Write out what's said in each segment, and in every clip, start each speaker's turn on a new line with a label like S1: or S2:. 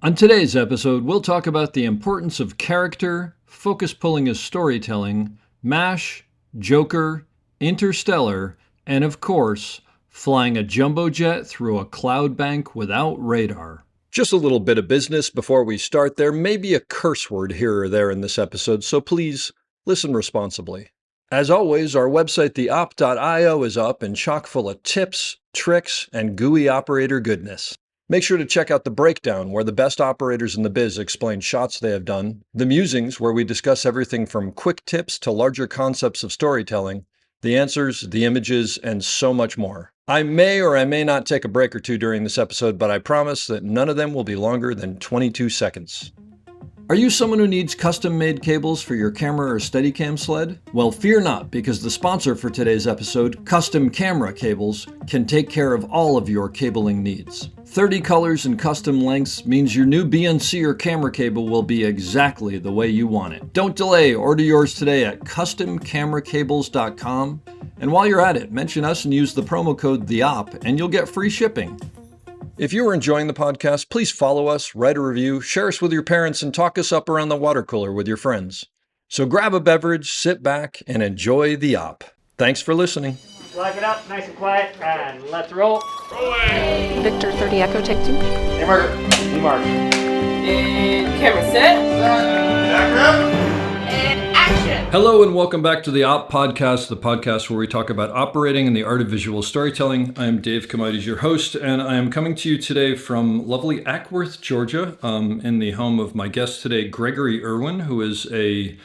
S1: On today's episode, we'll talk about the importance of character, focus pulling as storytelling, MASH, Joker, Interstellar, and of course, flying a jumbo jet through a cloud bank without radar. Just a little bit of business before we start. There may be a curse word here or there in this episode, so please listen responsibly. As always, our website, theop.io, is up and chock full of tips, tricks, and gooey operator goodness. Make sure to check out The Breakdown, where the best operators in the biz explain shots they have done, The Musings, where we discuss everything from quick tips to larger concepts of storytelling, the answers, the images, and so much more. I may or I may not take a break or two during this episode, but I promise that none of them will be longer than 22 seconds. Are you someone who needs custom-made cables for your camera or Steadicam sled? Well, fear not, because the sponsor for today's episode, Custom Camera Cables, can take care of all of your cabling needs. 30 colors and custom lengths means your new BNC or camera cable will be exactly the way you want it. Don't delay, order yours today at customcameracables.com. And while you're at it, mention us and use the promo code THEOP and you'll get free shipping. If you are enjoying the podcast, please follow us, write a review, share us with your parents, and talk us up around the water cooler with your friends. So grab a beverage, sit back, and enjoy the op. Thanks for listening.
S2: Lock it up, nice and quiet, and let's roll.
S3: Rolling. Victor 30 Echo, take 2.
S2: Hey, Mark. Hey, Mark.
S4: And camera set. And action.
S1: Hello and welcome back to the Op Podcast, the podcast where we talk about operating and the art of visual storytelling. I am Dave Comides, your host, and I am coming to you today from lovely Acworth, Georgia, in the home of my guest today, Gregory Irwin, who is a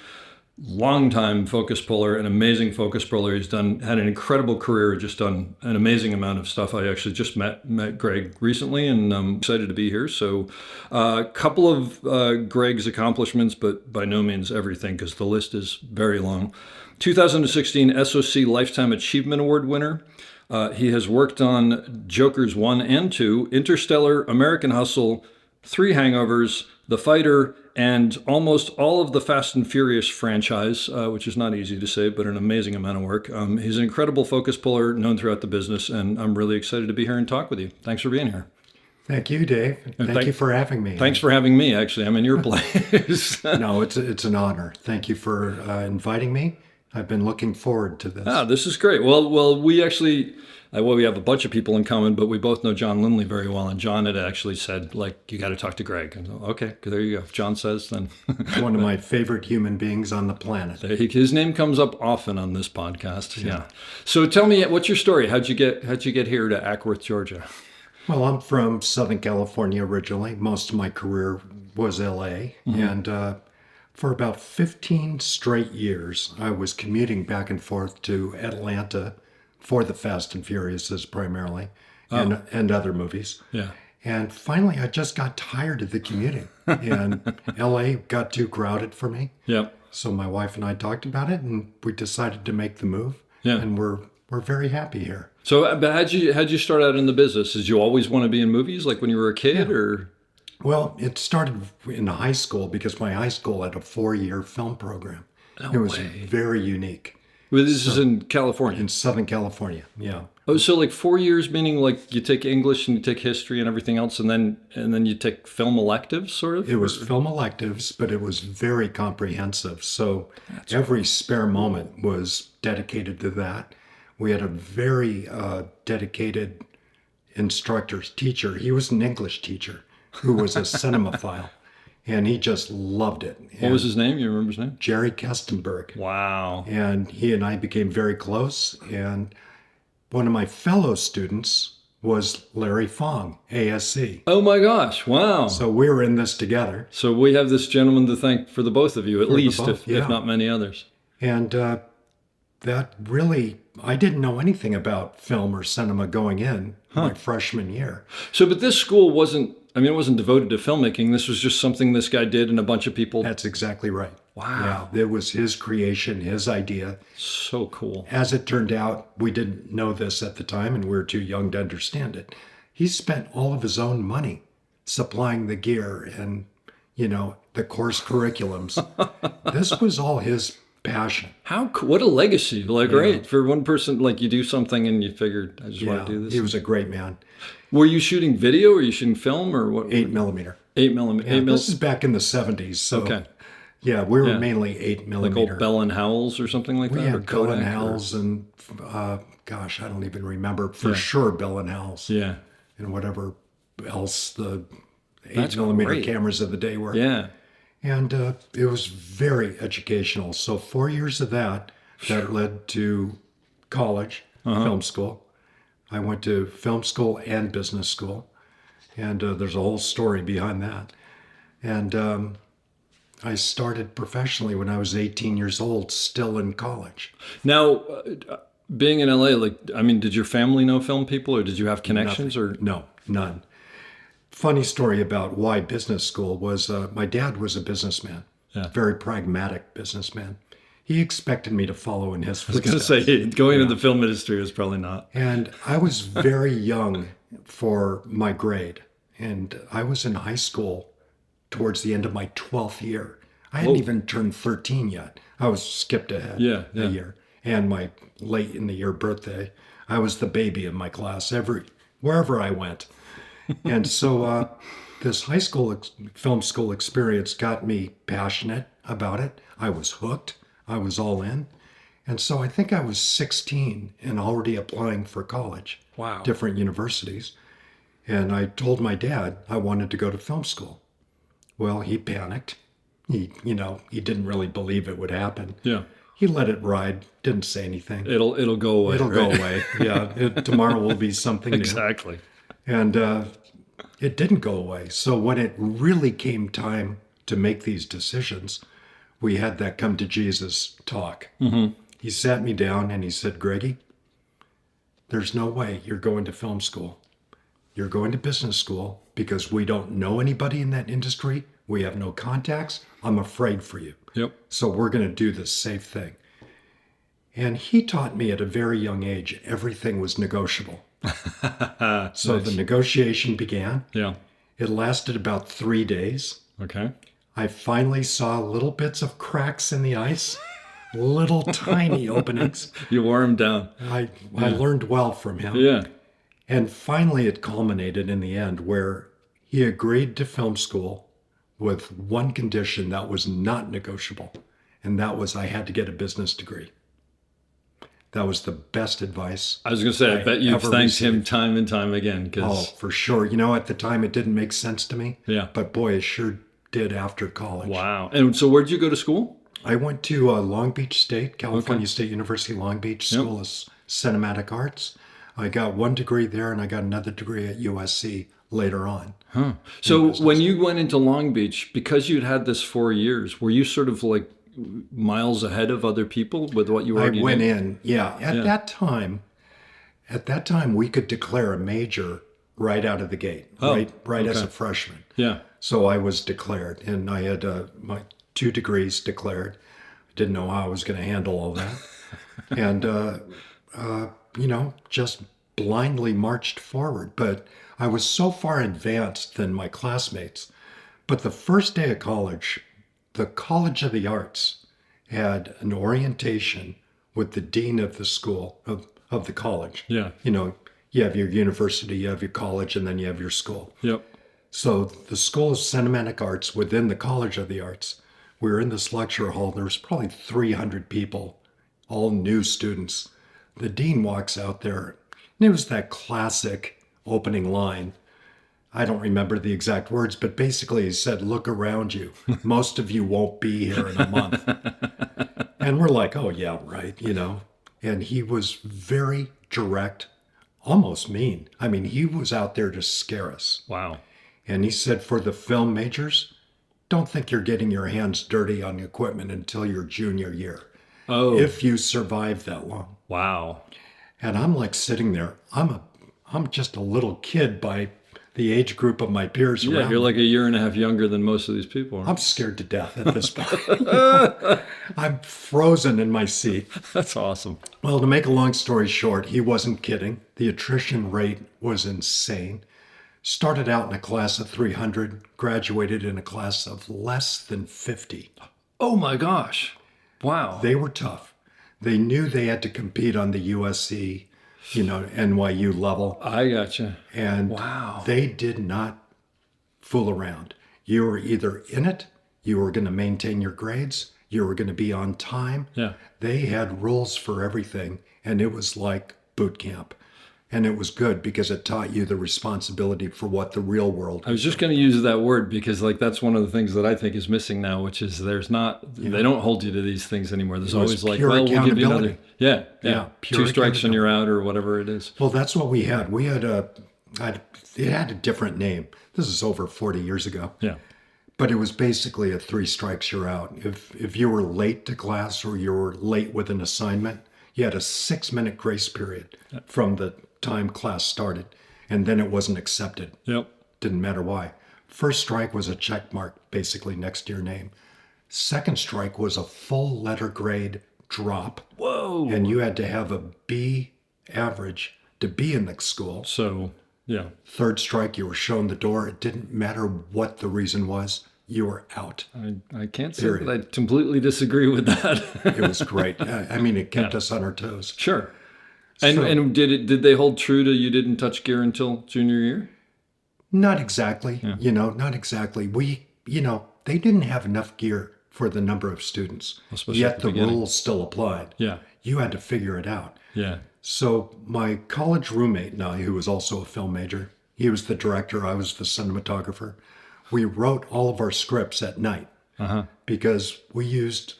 S1: longtime focus puller, an amazing focus puller. He's had an incredible career, just done an amazing amount of stuff. I actually just met Greg recently, and I'm excited to be here. So a couple of Greg's accomplishments, but by no means everything, because the list is very long. 2016 SOC Lifetime Achievement Award winner. He has worked on Jokers 1 and 2, Interstellar, American Hustle, 3 Hangovers, The Fighter, and almost all of the Fast and Furious franchise, which is not easy to say, but an amazing amount of work. He's an incredible focus puller, known throughout the business, and I'm really excited to be here and talk with you. Thanks for being here.
S5: Thank you, Dave. Thank you for having me.
S1: Thanks for having me, actually. I'm in your place.
S5: No, it's an honor. Thank you for inviting me. I've been looking forward to this.
S1: This is great. Well, we actually... we have a bunch of people in common, but we both know John Lindley very well. And John had actually said, you got to talk to Greg. And okay, there you go. If John says, then.
S5: One of my favorite human beings on the planet.
S1: His name comes up often on this podcast. Yeah. So tell me, what's your story? How'd you get here to Acworth, Georgia?
S5: Well, I'm from Southern California originally. Most of my career was L.A. Mm-hmm. And for about 15 straight years, I was commuting back and forth to Atlanta for the Fast and Furiouses primarily, and other movies.
S1: Yeah.
S5: And finally, I just got tired of the commuting, and L.A. got too crowded for me.
S1: Yeah.
S5: So my wife and I talked about it, and we decided to make the move.
S1: Yeah.
S5: And we're very happy here.
S1: So, but how'd you start out in the business? Did you always want to be in movies, like when you were a kid, or?
S5: Well, it started in high school because my high school had a 4-year film program. It was very unique.
S1: Well, this is in California.
S5: In Southern California, yeah.
S1: Oh, so like 4 years, meaning like you take English and you take history and everything else, and then you take film electives, sort of?
S5: It was film electives, but it was very comprehensive. So every spare moment was dedicated to that. We had a very dedicated teacher. He was an English teacher who was a cinemaphile. And he just loved it.
S1: What was his name? You remember his name?
S5: Jerry Kestenberg.
S1: Wow.
S5: And he and I became very close. And one of my fellow students was Larry Fong, ASC.
S1: Oh my gosh, wow.
S5: So we were in this together.
S1: So we have this gentleman to thank for the both of you, at least, if not many others.
S5: And that really, I didn't know anything about film or cinema going in my freshman year.
S1: So, but this school wasn't devoted to filmmaking. This was just something this guy did and a bunch of people.
S5: That's exactly right.
S1: Wow.
S5: Yeah, it was his creation, his idea.
S1: So cool.
S5: As it turned out, we didn't know this at the time and we were too young to understand it. He spent all of his own money supplying the gear and, the course curriculums. This was all his passion.
S1: What a legacy. Right? For one person, you do something and you figured, I just want to do this.
S5: He was a great man.
S1: Were you shooting video or were you shooting film or what?
S5: 8mm.
S1: 8mm.
S5: Yeah, this is back in the 70s. So,
S1: Okay.
S5: yeah, we were
S1: Yeah.
S5: mainly 8
S1: Like
S5: millimeter.
S1: old Bell and Howells or something like
S5: We
S1: that? Or
S5: had Bell and
S1: Kodak or-
S5: Howells and, gosh, I don't even remember. For
S1: Yeah.
S5: sure, Bell and Howells.
S1: Yeah.
S5: And whatever else the 8
S1: That's
S5: millimeter
S1: great.
S5: cameras of the day were.
S1: Yeah.
S5: And it was very educational. So 4 years of that led to college, film school. I went to film school and business school. And there's a whole story behind that. And I started professionally when I was 18 years old, still in college.
S1: Now, being in LA, like, I mean, did your family know film people or did you have connections or?
S5: No, none. Funny story about why business school was my dad was a businessman,
S1: Yeah.
S5: very pragmatic businessman. He expected me to follow in his
S1: I was going
S5: footsteps.
S1: to say, going into the film industry was probably not.
S5: And I was very young for my grade. And I was in high school towards the end of my 12th year. I hadn't
S1: Whoa.
S5: even turned 13 yet. I was skipped ahead
S1: Yeah, yeah.
S5: a year. And my late in the year birthday, I was the baby of my class wherever I went. And so this high school film school experience got me passionate about it. I was hooked. I was all in. And so I think I was 16 and already applying for college.
S1: Wow.
S5: Different universities. And I told my dad I wanted to go to film school. Well, he panicked. He didn't really believe it would happen.
S1: Yeah.
S5: He let it ride, didn't say anything.
S1: It'll go away.
S5: It'll go
S1: right?
S5: away. Yeah, tomorrow will be something new.
S1: Exactly.
S5: And it didn't go away. So when it really came time to make these decisions, we had that come to Jesus talk. Mm-hmm. He sat me down and he said, Greggy, there's no way you're going to film school. You're going to business school because we don't know anybody in that industry. We have no contacts. I'm afraid for you.
S1: Yep.
S5: So we're going to do the safe thing. And he taught me at a very young age, everything was negotiable. So the negotiation began.
S1: Yeah.
S5: It lasted about 3 days.
S1: Okay.
S5: I finally saw little bits of cracks in the ice, little tiny openings.
S1: You wore him down.
S5: I learned well from him.
S1: Yeah.
S5: And finally it culminated in the end where he agreed to film school with one condition that was not negotiable. And that was I had to get a business degree. That was the best advice.
S1: I was going to say, I bet you've
S5: ever
S1: thanked him
S5: received.
S1: time and time again.
S5: Oh,
S1: Cause,
S5: for sure. You know, at the time it didn't make sense to me.
S1: Yeah.
S5: But boy, it sure did after college.
S1: Wow. And so where'd you go to school?
S5: I went to Long Beach State, California State University, Long Beach School of Cinematic Arts. I got one degree there and I got another degree at USC later on.
S1: So when you went into Long Beach, because you'd had this 4 years, were you sort of like miles ahead of other people with what you
S5: I
S1: already
S5: went
S1: knew?
S5: in, yeah. At that time, we could declare a major right out of the gate, right as a freshman.
S1: Yeah.
S5: So I was declared, and I had my 2 degrees declared. I didn't know how I was going to handle all that, and just blindly marched forward. But I was so far advanced than my classmates. But the first day of college, the College of the Arts had an orientation with the dean of the school of the college.
S1: Yeah.
S5: You know, you have your university, you have your college, and then you have your school.
S1: Yep.
S5: So the School of Cinematic Arts within the College of the Arts, we were in this lecture hall. There was probably 300 people, all new students. The dean walks out there, and it was that classic opening line. I don't remember the exact words, but basically he said, look around you. Most of you won't be here in a month. And we're like, oh, yeah, right, And he was very direct, almost mean. I mean, he was out there to scare us.
S1: Wow.
S5: And he said, for the film majors, don't think you're getting your hands dirty on equipment until your junior year.
S1: Oh.
S5: If you survive that long.
S1: Wow.
S5: And I'm like sitting there. I'm just a little kid by the age group of my peers
S1: Yeah,
S5: around
S1: you're
S5: me.
S1: like a year and a half younger than most of these people.
S5: I'm scared to death at this point. I'm frozen in my seat.
S1: That's awesome.
S5: Well, to make a long story short, he wasn't kidding. The attrition rate was insane. Started out in a class of 300, graduated in a class of less than 50.
S1: Oh my gosh. Wow.
S5: They were tough. They knew they had to compete on the USC, NYU level.
S1: I gotcha.
S5: And
S1: Wow.
S5: they did not fool around. You were either in it, you were going to maintain your grades, you were going to be on time.
S1: Yeah.
S5: They had rules for everything, and it was like boot camp. And it was good because it taught you the responsibility for what the real world
S1: I was just going to use that word because like that's one of the things that I think is missing now, which is they don't hold you to these things anymore. There's always like,
S5: pure
S1: well, we'll give you another.
S5: accountability.
S1: Yeah.
S5: Pure
S1: 2 strikes and you're out or whatever it is.
S5: Well, that's what we had. It had a different name. This is over 40 years ago.
S1: Yeah.
S5: But it was basically a 3 strikes, you're out. If you were late to class or you were late with an assignment, you had a 6-minute grace period from the time class started, and then it wasn't accepted.
S1: Yep.
S5: Didn't matter why. First strike was a check mark, basically next to your name. Second strike was a full letter grade drop.
S1: Whoa.
S5: And you had to have a B average to be in the school.
S1: So, yeah.
S5: Third strike, you were shown the door. It didn't matter what the reason was. You were out.
S1: I can't say
S5: Period.
S1: that I completely disagree with that.
S5: It was great. I mean, it kept us on our toes.
S1: Sure. And
S5: So-
S1: and did they hold true to you didn't touch gear until junior year?
S5: Not exactly. Not exactly. They didn't have enough gear for the number of students.
S1: Especially
S5: Yet
S1: at
S5: the
S1: the beginning.
S5: rules still applied.
S1: Yeah.
S5: You had to figure it out.
S1: Yeah.
S5: So my college roommate and I, who was also a film major, he was the director, I was the cinematographer. We wrote all of our scripts at night because we used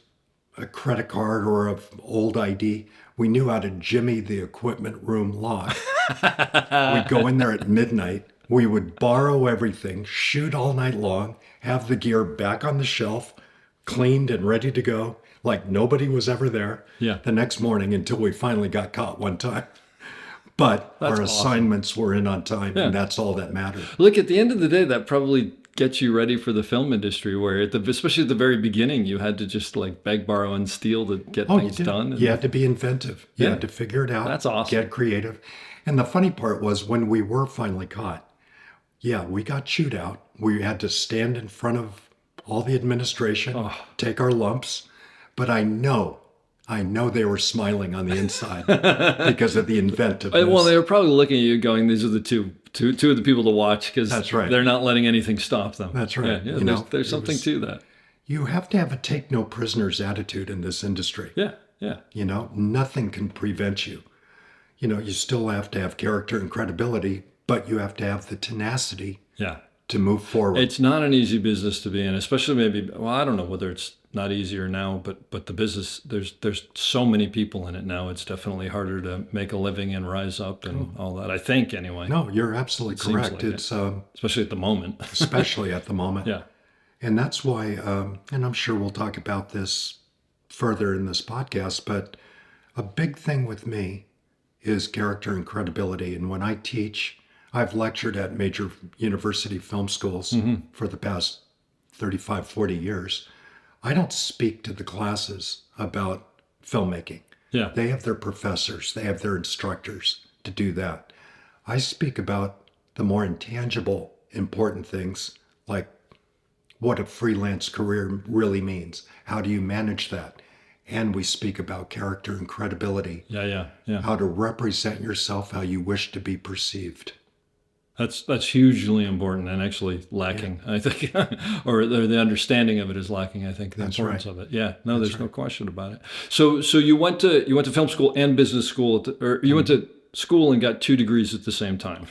S5: a credit card or an old ID. We knew how to jimmy the equipment room lock. We'd go in there at midnight. We would borrow everything, shoot all night long, have the gear back on the shelf, cleaned and ready to go, like nobody was ever there
S1: Yeah.
S5: the next morning until we finally got caught one time. But our
S1: awesome.
S5: assignments were in on time, and that's all that mattered.
S1: Look, at the end of the day, that probably gets you ready for the film industry, where especially at the very beginning, you had to just like beg, borrow, and steal to get
S5: You
S1: things
S5: did.
S1: done. And
S5: You had to be inventive. You
S1: Yeah.
S5: had to figure it out.
S1: That's awesome.
S5: Get creative. And the funny part was when we were finally caught, we got chewed out. We had to stand in front of all the administration, take our lumps. But I know they were smiling on the inside because of the inventiveness.
S1: Well, they were probably looking at you going, these are the two of the people to watch because
S5: That's right.
S1: they're not letting anything stop them.
S5: That's right.
S1: Yeah,
S5: You know,
S1: there's
S5: it
S1: something
S5: was-
S1: to that.
S5: You have to have a take no prisoners attitude in this industry.
S1: Yeah.
S5: Nothing can prevent you. You still have to have character and credibility, but you have to have the tenacity
S1: Yeah.
S5: to move forward.
S1: It's not an easy business to be in, especially I don't know whether it's not easier now, but the business, there's so many people in it now. It's definitely harder to make a living and rise up and all that, I think, anyway.
S5: No, you're absolutely
S1: seems
S5: correct.
S1: like it.
S5: It's
S1: Especially at the moment.
S5: especially at the moment.
S1: Yeah.
S5: And that's why, and I'm sure we'll talk about this further in this podcast, but a big thing with me is character and credibility. And when I teach, I've lectured at major university film schools for the past 35, 40 years. I don't speak to the classes about filmmaking.
S1: Yeah.
S5: They have their professors, they have their instructors to do that. I speak about the more intangible, important things like what a freelance career really means. How do you manage that? And we speak about character and credibility,
S1: Yeah.
S5: how to represent yourself how you wish to be perceived.
S1: That's hugely important and actually lacking, I think, or the understanding of it is lacking. I think the
S5: That's
S1: importance
S5: right.
S1: of it. Yeah, no, there's no question about it. So you went to film school and business school, or you went to school and got 2 degrees at the same time.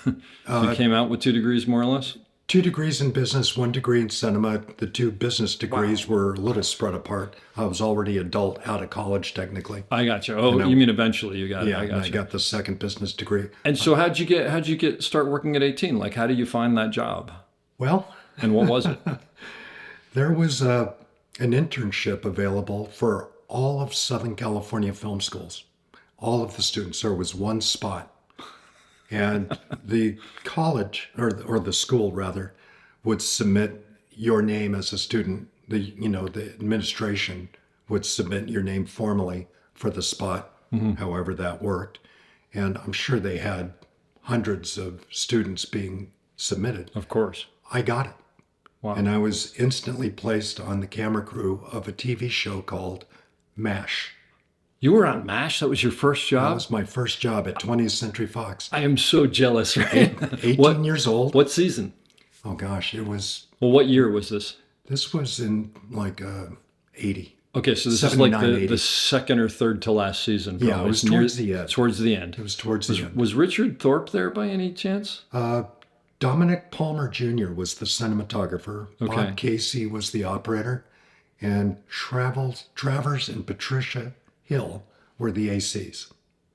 S1: You came out with 2 degrees, more or less.
S5: 2 degrees in business, 1 degree in cinema. The 2 business degrees were a little spread apart. I was already adult, out of college technically.
S1: I got you. Oh,
S5: know.
S1: you mean eventually you got it?
S5: Yeah,
S1: I
S5: and
S1: got
S5: I
S1: you.
S5: got the second business degree.
S1: And so how'd you get start working at 18? Like, how do you find that job?
S5: Well,
S1: And what was it?
S5: there was an internship available for all of Southern California film schools. All of the students. There was one spot. And the college, or the school rather, would submit your name as a student. The administration would submit your name formally for the spot, however that worked. And I'm sure they had hundreds of students being submitted.
S1: Of course.
S5: I got it.
S1: Wow.
S5: And I was instantly placed on the camera crew of a TV show called MASH.
S1: You were on MASH? That was your first
S5: That
S1: job?
S5: was my first job at 20th Century Fox.
S1: I am so jealous, right?
S5: 18 years old.
S1: What season?
S5: Oh gosh, it was.
S1: Well, what year was this?
S5: This was in like 80.
S1: Okay, so this is like
S5: 79,
S1: the
S5: 80.
S1: second or third to last season.
S5: Yeah,
S1: probably.
S5: it was
S1: Near-
S5: towards the end.
S1: Towards the end.
S5: It was towards the end.
S1: Was Richard Thorpe there by any chance?
S5: Dominic Palmer Jr. was the cinematographer.
S1: Okay.
S5: Bob Casey was the operator, and Travers and Patricia Hill were the ACs.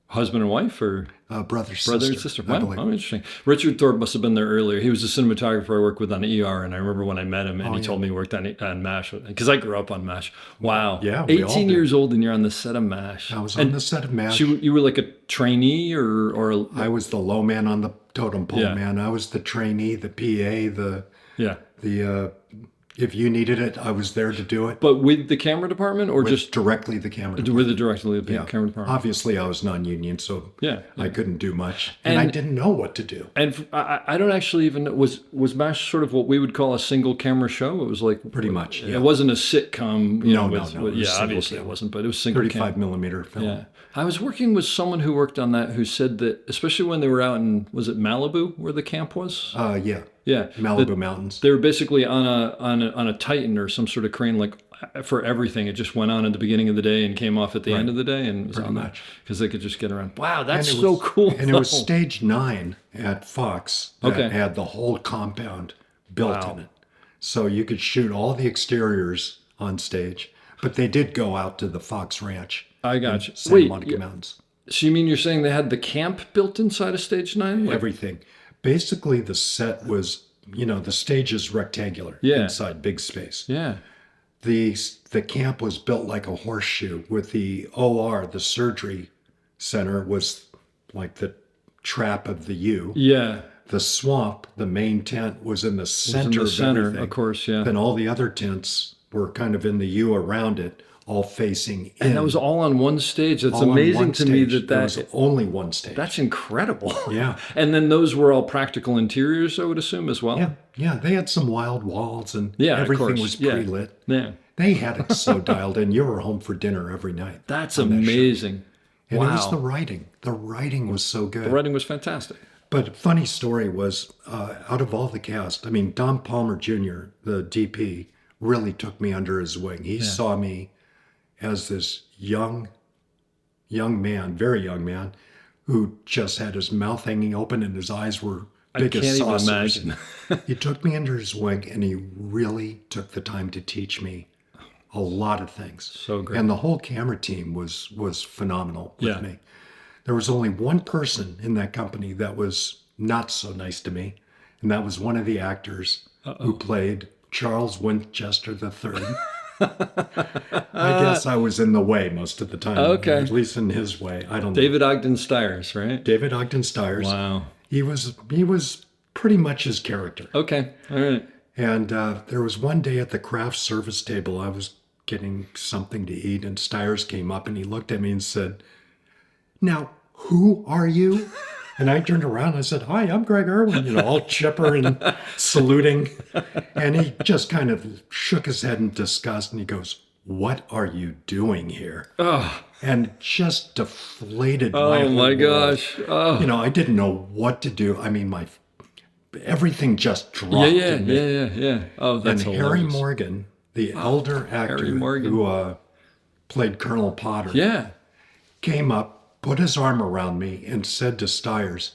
S1: Husband and wife, or
S5: Brother
S1: brother and sister?
S5: I
S1: Wow,
S5: believe.
S1: oh, interesting. Richard Thorpe must have been there earlier. He was the cinematographer I worked with on ER, and I remember when I met him, and he told me he worked on MASH, because I grew up on MASH. Wow.
S5: Yeah, we all
S1: 18
S5: did.
S1: years old, and you're on the set of MASH.
S5: I was on the set of MASH.
S1: So you were like a trainee, or
S5: I was the low man on the totem pole,
S1: Yeah.
S5: man. I was the trainee, the PA,
S1: yeah.
S5: the if you needed it, I was there to do it.
S1: But with the camera department, or
S5: With
S1: just
S5: directly the camera.
S1: with the directly the
S5: Yeah.
S1: camera department?
S5: Obviously, I was non-union, so
S1: Yeah.
S5: I couldn't do much, and I
S1: And-
S5: didn't know what to do.
S1: And I don't actually even know, was MASH sort of what we would call a single camera show? It was like
S5: Pretty much, yeah.
S1: It wasn't a sitcom, you
S5: No,
S1: know.
S5: no,
S1: With,
S5: no,
S1: with-
S5: it was
S1: yeah,
S5: single
S1: obviously
S5: cam.
S1: it wasn't, but it was single
S5: 35
S1: cam.
S5: millimeter film.
S1: Yeah, I was working with someone who worked on that, who said that, especially when they were out in, was it Malibu where the camp was?
S5: Yeah.
S1: Yeah,
S5: Malibu Mountains.
S1: they were basically on a Titan or some sort of crane, like for everything. It just went on at the beginning of the day and came off at the end of the day, and was on
S5: much.
S1: because they could just get around. Wow, that's
S5: And it
S1: so
S5: was-
S1: cool.
S5: And it was
S1: though.
S5: stage 9 at Fox that
S1: Okay.
S5: had the whole compound built
S1: Wow.
S5: in it. So you could shoot all the exteriors on stage, but they did go out to the Fox Ranch.
S1: I got
S5: in
S1: you.
S5: Santa
S1: Wait,
S5: Monica Mountains.
S1: So you mean you're saying they had the camp built inside of Stage 9? Like,
S5: Everything. Basically, the set was, the stage is rectangular
S1: Yeah.
S5: inside big space.
S1: yeah.
S5: The camp was built like a horseshoe, with the OR, the surgery center, was like the trap of the U.
S1: Yeah.
S5: The swamp, the main tent, was in the
S1: In
S5: center
S1: the
S5: of
S1: center,
S5: everything.
S1: of course, yeah.
S5: Then all the other tents were kind of in the U around it, all facing in.
S1: And that was all on one stage. That's
S5: all on
S1: amazing
S5: one
S1: to me
S5: stage. There was
S1: that
S5: only one stage.
S1: that's incredible.
S5: Yeah.
S1: And then those were all practical interiors, I would assume, as well.
S5: Yeah, they had some wild walls, and
S1: Yeah, of
S5: everything
S1: course.
S5: was
S1: Yeah.
S5: pre-lit.
S1: Yeah.
S5: They had it so dialed in. You were home for dinner every night.
S1: That's
S5: on that show.
S1: amazing.
S5: And
S1: wow.
S5: it was the writing. The writing was so good.
S1: The writing was fantastic.
S5: But a funny story was, out of all the cast, I mean, Don Palmer Jr., the DP, really took me under his wing. He saw me as this young man, very young man, who just had his mouth hanging open and his eyes were big as
S1: can't even
S5: saucers.
S1: imagine.
S5: He took me under his wing, and he really took the time to teach me a lot of things.
S1: So great.
S5: And the whole camera team was phenomenal with
S1: Yeah.
S5: me. There was only one person in that company that was not so nice to me, and that was one of the actors who played Charles Winchester III. I guess I was in the way most of the time.
S1: Okay.
S5: At least in his way. I don't know.
S1: David Ogden Stiers, right?
S5: David Ogden Stiers.
S1: Wow.
S5: He was pretty much his character.
S1: Okay. All right.
S5: And there was one day at the craft service table, I was getting something to eat, and Stiers came up and he looked at me and said, "Now, who are you?" And I turned around and I said, "Hi, I'm Greg Irwin," all chipper and saluting. And he just kind of shook his head in disgust and he goes, "What are you doing here?"
S1: Oh,
S5: And just deflated my
S1: oh
S5: whole
S1: my
S5: world.
S1: gosh. Oh.
S5: I didn't know what to do. I mean, everything just dropped.
S1: Yeah.
S5: in me.
S1: Yeah. Oh, that's
S5: And
S1: hilarious.
S5: Harry Morgan, the elder actor
S1: Harry Morgan.
S5: who played Colonel Potter,
S1: Yeah.
S5: came up, put his arm around me, and said to Stiers,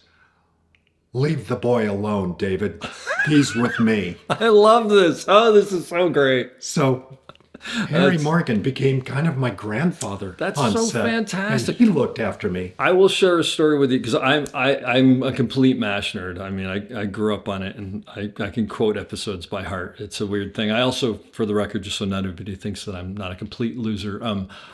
S5: "Leave the boy alone, David. He's with me."
S1: I love this. Oh, this is so great.
S5: So Harry Morgan became kind of my grandfather.
S1: That's
S5: on
S1: so
S5: set,
S1: fantastic.
S5: And he looked after me.
S1: I will share a story with you because I'm a complete MASH nerd. I mean, I grew up on it, and I can quote episodes by heart. It's a weird thing. I also, for the record, just so not everybody thinks that I'm not a complete loser,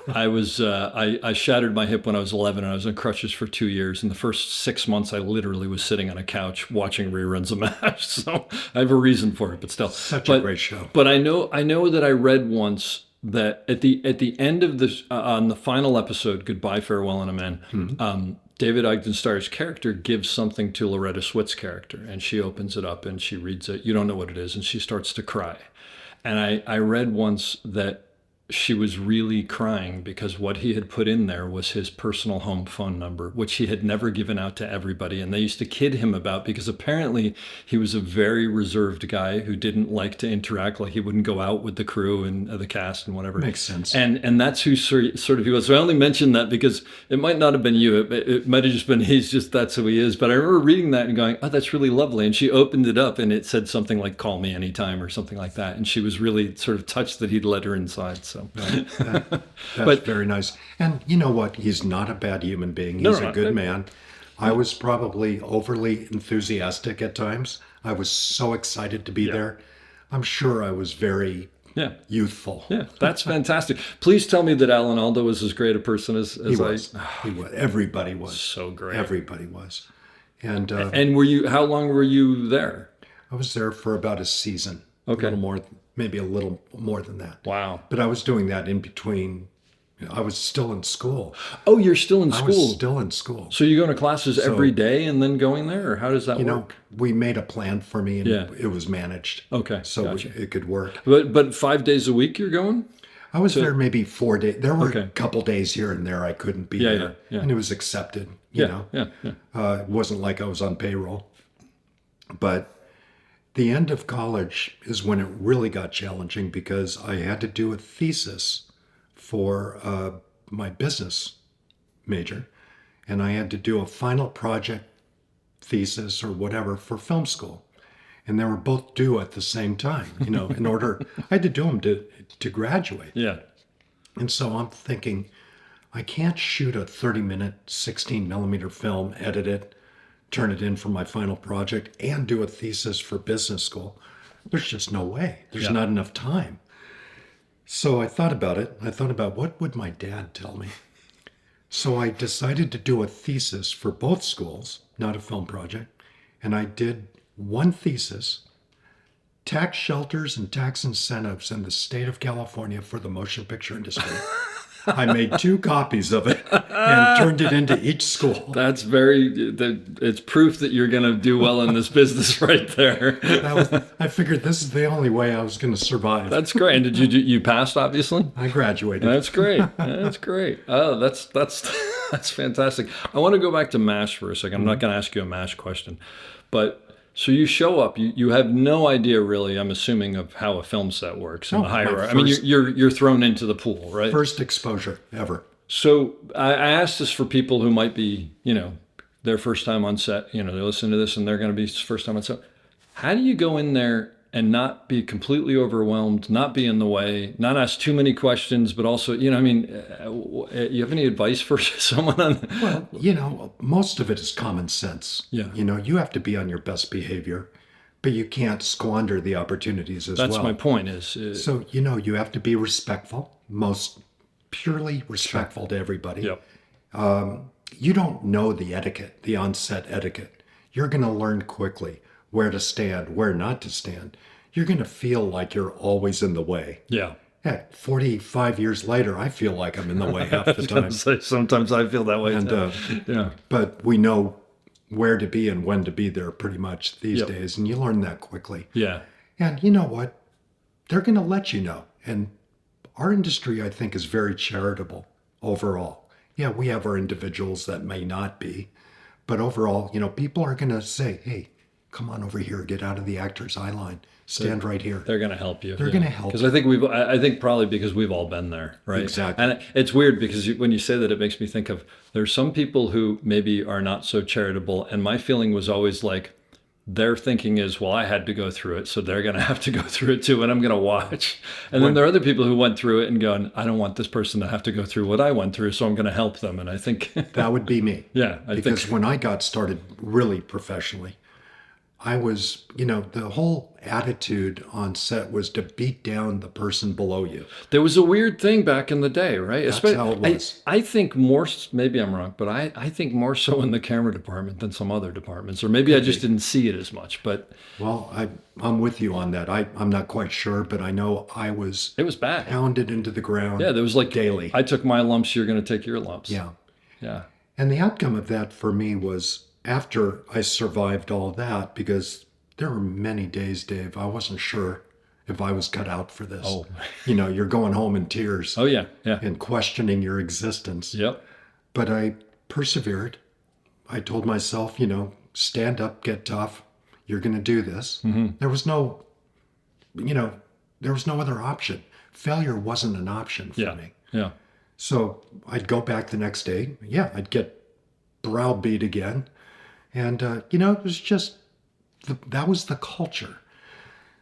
S1: I shattered my hip when I was 11, and I was on crutches for 2 years. In the first 6 months, I literally was sitting on a couch watching reruns of MASH. So I have a reason for it, but still,
S5: Such a great show.
S1: But I know that I read once that at the end of this on the final episode, Goodbye, Farewell, and Amen, David Ogden Stiers' character gives something to Loretta Swit's character, and she opens it up and she reads it. You don't know what it is, and she starts to cry. And I read once that she was really crying because what he had put in there was his personal home phone number, which he had never given out to everybody. And they used to kid him about, because apparently he was a very reserved guy who didn't like to interact. Like he wouldn't go out with the crew and the cast and whatever.
S5: Makes sense.
S1: And that's who sort of he was. So I only mentioned that because it might not have been you. It might have just been, that's who he is. But I remember reading that and going, oh, that's really lovely. And she opened it up and it said something like, call me anytime or something like that. And she was really sort of touched that he'd let her inside. So
S5: That's very nice. And you know what? He's not a bad human being. He's a good man. I was probably overly enthusiastic at times. I was so excited to be there. I'm sure I was very youthful.
S1: Yeah, that's fantastic. Please tell me that Alan Alda was as great a person as
S5: he was. He was. Everybody was.
S1: So great.
S5: Everybody was. And
S1: how long were you there?
S5: I was there for about a season.
S1: Okay.
S5: Maybe a little more than that.
S1: Wow.
S5: But I was doing that in between. I was still in school.
S1: Oh, you're still in school?
S5: I was still in school.
S1: So you go to classes every day and then going there? Or how does that work?
S5: We made a plan for me and it was managed.
S1: Okay,
S5: so
S1: gotcha.
S5: it could work.
S1: But 5 days a week you're going?
S5: I was there maybe 4 days. There were a couple days here and there I couldn't be there. Yeah. And it was accepted, you know. It wasn't like I was on payroll. But the end of college is when it really got challenging because I had to do a thesis for my business major, and I had to do a final project thesis or whatever for film school, and they were both due at the same time. In order, I had to do them to graduate.
S1: Yeah.
S5: And so I'm thinking, I can't shoot a 30-minute 16 millimeter film, edit it, turn it in for my final project, and do a thesis for business school. There's just no way. There's not enough time. So I thought about it. I thought about what would my dad tell me. So I decided to do a thesis for both schools, not a film project. And I did one thesis, tax shelters and tax incentives in the state of California for the motion picture industry. I made 2 copies of it and turned it into each school.
S1: That's it's proof that you're going to do well in this business right there.
S5: I figured this is the only way I was going to survive.
S1: That's great. And you passed, obviously?
S5: I graduated.
S1: That's great. That's great. Oh, that's fantastic. I want to go back to MASH for a second. I'm not going to ask you a MASH question, but so you show up, you have no idea really, I'm assuming, of how a film set works and the hierarchy. I mean, you're thrown into the pool, right?
S5: First exposure ever.
S1: So I asked this for people who might be, their first time on set, they listen to this and they're going to be first time on set. How do you go in there and not be completely overwhelmed, not be in the way, not ask too many questions, but also, you have any advice for someone on that?
S5: Well, most of it is common sense.
S1: Yeah.
S5: You have to be on your best behavior, but you can't squander the opportunities as well.
S1: That's my point
S5: So, you have to be respectful, most purely respectful to everybody.
S1: Yep.
S5: You don't know the etiquette, the on-set etiquette. You're going to learn quickly where to stand, where not to stand. You're going to feel like you're always in the way.
S1: Yeah.
S5: Heck, 45 years later, I feel like I'm in the way half the time.
S1: Sometimes I feel that way too.
S5: But we know where to be and when to be there pretty much these days, and you learn that quickly.
S1: Yeah.
S5: And you know what? They're going to let you know. And our industry, I think, is very charitable overall. Yeah, we have our individuals that may not be, but overall, people are going to say, hey, come on over here, get out of the actor's eye line, stand right here.
S1: They're going to help you.
S5: They're going to help.
S1: Because I think probably because we've all been there, right?
S5: Exactly.
S1: And it's weird because when you say that, it makes me think of, there's some people who maybe are not so charitable. And my feeling was always like, their thinking is, well, I had to go through it, so they're going to have to go through it too, and I'm going to watch. And then there are other people who went through it and going, I don't want this person to have to go through what I went through, so I'm going to help them. And I think
S5: that would be me.
S1: Yeah.
S5: Because when I got started really professionally, I was, the whole attitude on set was to beat down the person below you.
S1: There was a weird thing back in the day, right?
S5: That's how it was.
S1: I think more, maybe I'm wrong, but I think more so in the camera department than some other departments. Or maybe I just didn't see it as much. But
S5: well, I'm with you on that. I'm not quite sure, but I know it was
S1: bad.
S5: Pounded into the ground.
S1: Yeah, there was like
S5: daily.
S1: I took my lumps, you're going to take your lumps.
S5: Yeah.
S1: Yeah.
S5: And the outcome of that for me was, after I survived all that, because there were many days, Dave, I wasn't sure if I was cut out for this.
S1: Oh.
S5: You're going home in tears
S1: Oh, yeah. Yeah.
S5: and questioning your existence.
S1: Yep.
S5: But I persevered. I told myself, stand up, get tough. You're going to do this. There was no, there was no other option. Failure wasn't an option for me.
S1: Yeah.
S5: So I'd go back the next day. Yeah, I'd get browbeat again. And, it was just, that was the culture.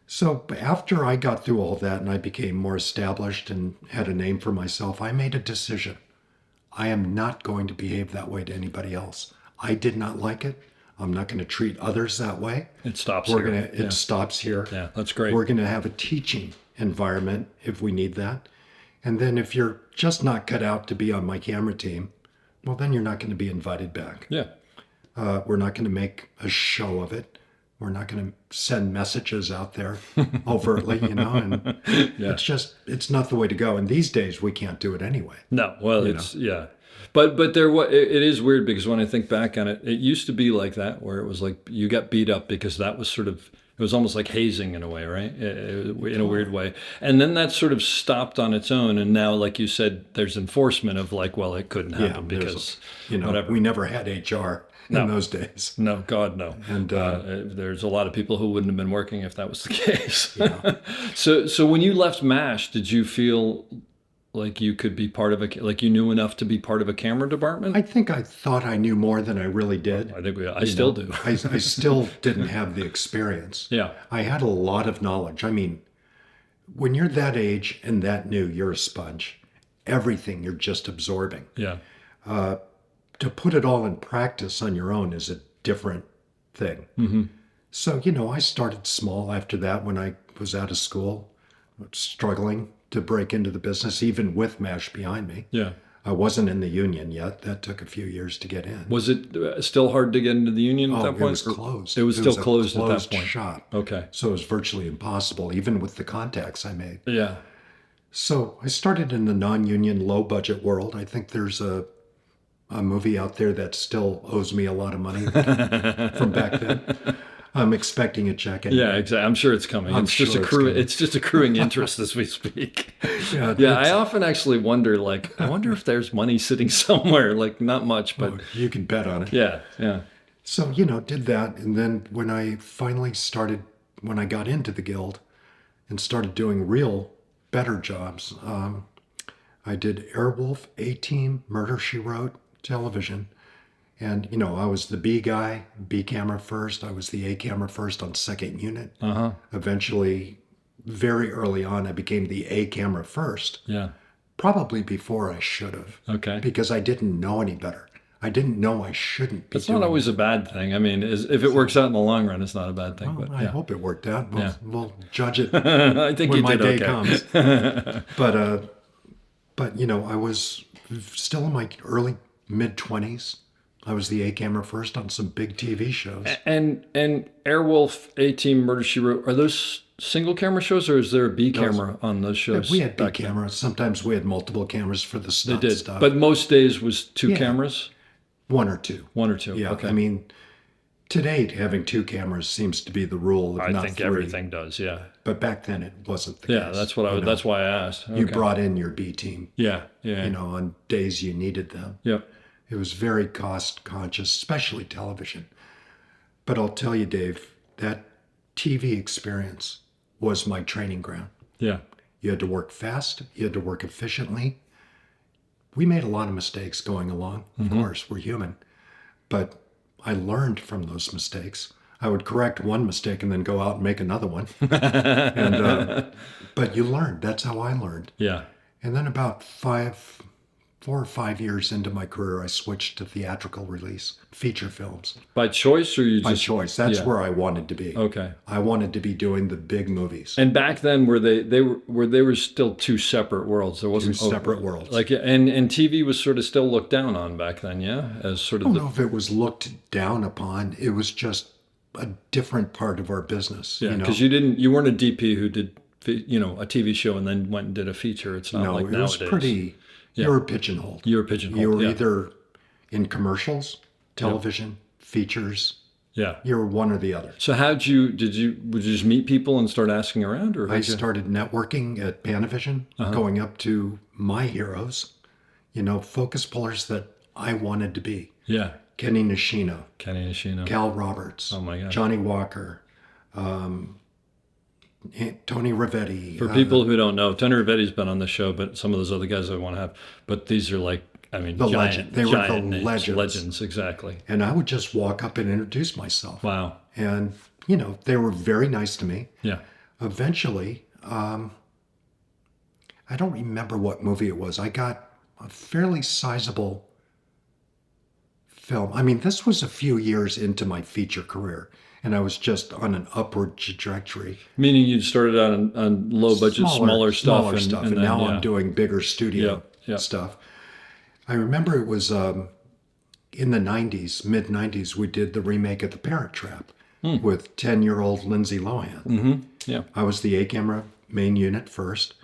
S5: So after I got through all that and I became more established and had a name for myself, I made a decision. I am not going to behave that way to anybody else. I did not like it. I'm not going to treat others that way.
S1: It stops
S5: We're
S1: here.
S5: It stops here.
S1: Yeah, that's great.
S5: We're going to have a teaching environment if we need that. And then if you're just not cut out to be on my camera team, well, then you're not going to be invited back.
S1: Yeah.
S5: We're not going to make a show of it. We're not going to send messages out there overtly, and it's not the way to go. And these days we can't do it anyway.
S1: No, well, yeah. But it is weird because when I think back on it, it used to be like that where it was like you got beat up because that was sort of, it was almost like hazing in a way, right? In a weird way. And then that sort of stopped on its own. And now, like you said, there's enforcement of like, well, it couldn't happen because, whatever.
S5: We never had HR in those days.
S1: No, God, no.
S5: And
S1: there's a lot of people who wouldn't have been working if that was the case. Yeah. So when you left MASH, did you feel like you could be part of like you knew enough to be part of a camera department?
S5: I think I thought I knew more than I really did.
S1: I think I still do.
S5: I still didn't have the experience.
S1: Yeah.
S5: I had a lot of knowledge. I mean, when you're that age and that new, you're a sponge. Everything you're just absorbing.
S1: Yeah.
S5: To put it all in practice on your own is a different thing.
S1: Mm-hmm.
S5: So, I started small after that when I was out of school, struggling to break into the business, even with MASH behind me.
S1: Yeah.
S5: I wasn't in the union yet. That took a few years to get in.
S1: Was it still hard to get into the union at that point?
S5: It was closed.
S1: It was still closed
S5: a
S1: at that point.
S5: Shop.
S1: Okay.
S5: So it was virtually impossible, even with the contacts I made.
S1: Yeah.
S5: So I started in the non-union, low-budget world. I think there's a movie out there that still owes me a lot of money from back then. I'm expecting a check. Anyway.
S1: Yeah, exactly. I'm sure it's coming.
S5: It's
S1: just accruing interest as we speak. Yeah. I often actually wonder, I wonder if there's money sitting somewhere, not much, but
S5: you can bet on it.
S1: Yeah, yeah.
S5: So did that, and then when I finally when I got into the guild, and started doing real better jobs, I did Airwolf, A-Team, Murder, She Wrote, television. And, I was the B guy, B camera first. I was the A camera first on second unit.
S1: Uh-huh.
S5: Eventually, very early on, I became the A camera first.
S1: Yeah.
S5: Probably before I should have.
S1: Okay.
S5: Because I didn't know any better. I didn't know I shouldn't be.
S1: It's not always a bad thing. I mean, if it works out in the long run, it's not a bad thing.
S5: Well,
S1: but
S5: I hope it worked out. We'll judge it
S1: I think
S5: when
S1: you
S5: my
S1: did
S5: day
S1: okay.
S5: comes. But I was still in my early mid-20s. I was the A camera first on some big TV shows.
S1: And Airwolf, A-Team, Murder, She Wrote, are those single camera shows or is there a B camera on those shows?
S5: We had B cameras. Sometimes we had multiple cameras for the stunt stuff.
S1: But most days was two cameras?
S5: One or two.
S1: One or two,
S5: yeah.
S1: Okay.
S5: I mean, today having two cameras seems to be the rule. If
S1: I
S5: not
S1: think
S5: three.
S1: Everything does, yeah.
S5: But back then it wasn't the case.
S1: Yeah, that's what that's why I asked.
S5: You
S1: Okay.
S5: brought in your B team.
S1: Yeah.
S5: On days you needed them.
S1: Yep.
S5: It was very cost conscious, especially television. But I'll tell you, Dave, that TV experience was my training ground.
S1: Yeah.
S5: You had to work fast. You had to work efficiently. We made a lot of mistakes going along. Of course, we're human. But I learned from those mistakes. I would correct one mistake and then go out and make another one. But you learned. That's how I learned.
S1: Yeah.
S5: And then about 4 or 5 years into my career, I switched to theatrical release, feature films.
S1: By choice or you just...
S5: By choice. That's where I wanted to be.
S1: Okay.
S5: I wanted to be doing the big movies.
S1: And back then, they were still two separate worlds. There wasn't
S5: Two separate worlds.
S1: And TV was sort of still looked down on back then, yeah, as sort of.
S5: I don't know if it was looked down upon. It was just a different part of our business.
S1: Yeah, because you weren't a DP who did a TV show and then went and did a feature. It's not like nowadays.
S5: It was pretty. You were pigeonholed.
S1: You were pigeonholed.
S5: You were either in commercials, television, features,
S1: Yeah.
S5: You're one or the other.
S1: So would you just meet people and start asking around, or
S5: I started networking at Panavision, going up to my heroes, focus pullers that I wanted to be.
S1: Yeah.
S5: Kenny Nishino, Cal Roberts,
S1: Oh my God.
S5: Johnny Walker, Tony Rivetti.
S1: For people who don't know, Tony Rivetti's been on the show, but some of those other guys I want to have. But these are like,
S5: the legend. They were the legends.
S1: Legends, exactly.
S5: And I would just walk up and introduce myself.
S1: Wow.
S5: And, they were very nice to me.
S1: Yeah.
S5: Eventually, I don't remember what movie it was. I got a fairly sizable film. I mean, this was a few years into my feature career, and I was just on an upward trajectory.
S1: Meaning you started out on low budget, smaller stuff.
S5: And
S1: then,
S5: now I'm doing bigger studio
S1: Yeah.
S5: stuff. I remember it was in the 90s, mid 90s, we did the remake of The Parent Trap with 10-year-old Lindsay Lohan.
S1: Mm-hmm. Yeah.
S5: I was the A-camera main unit first,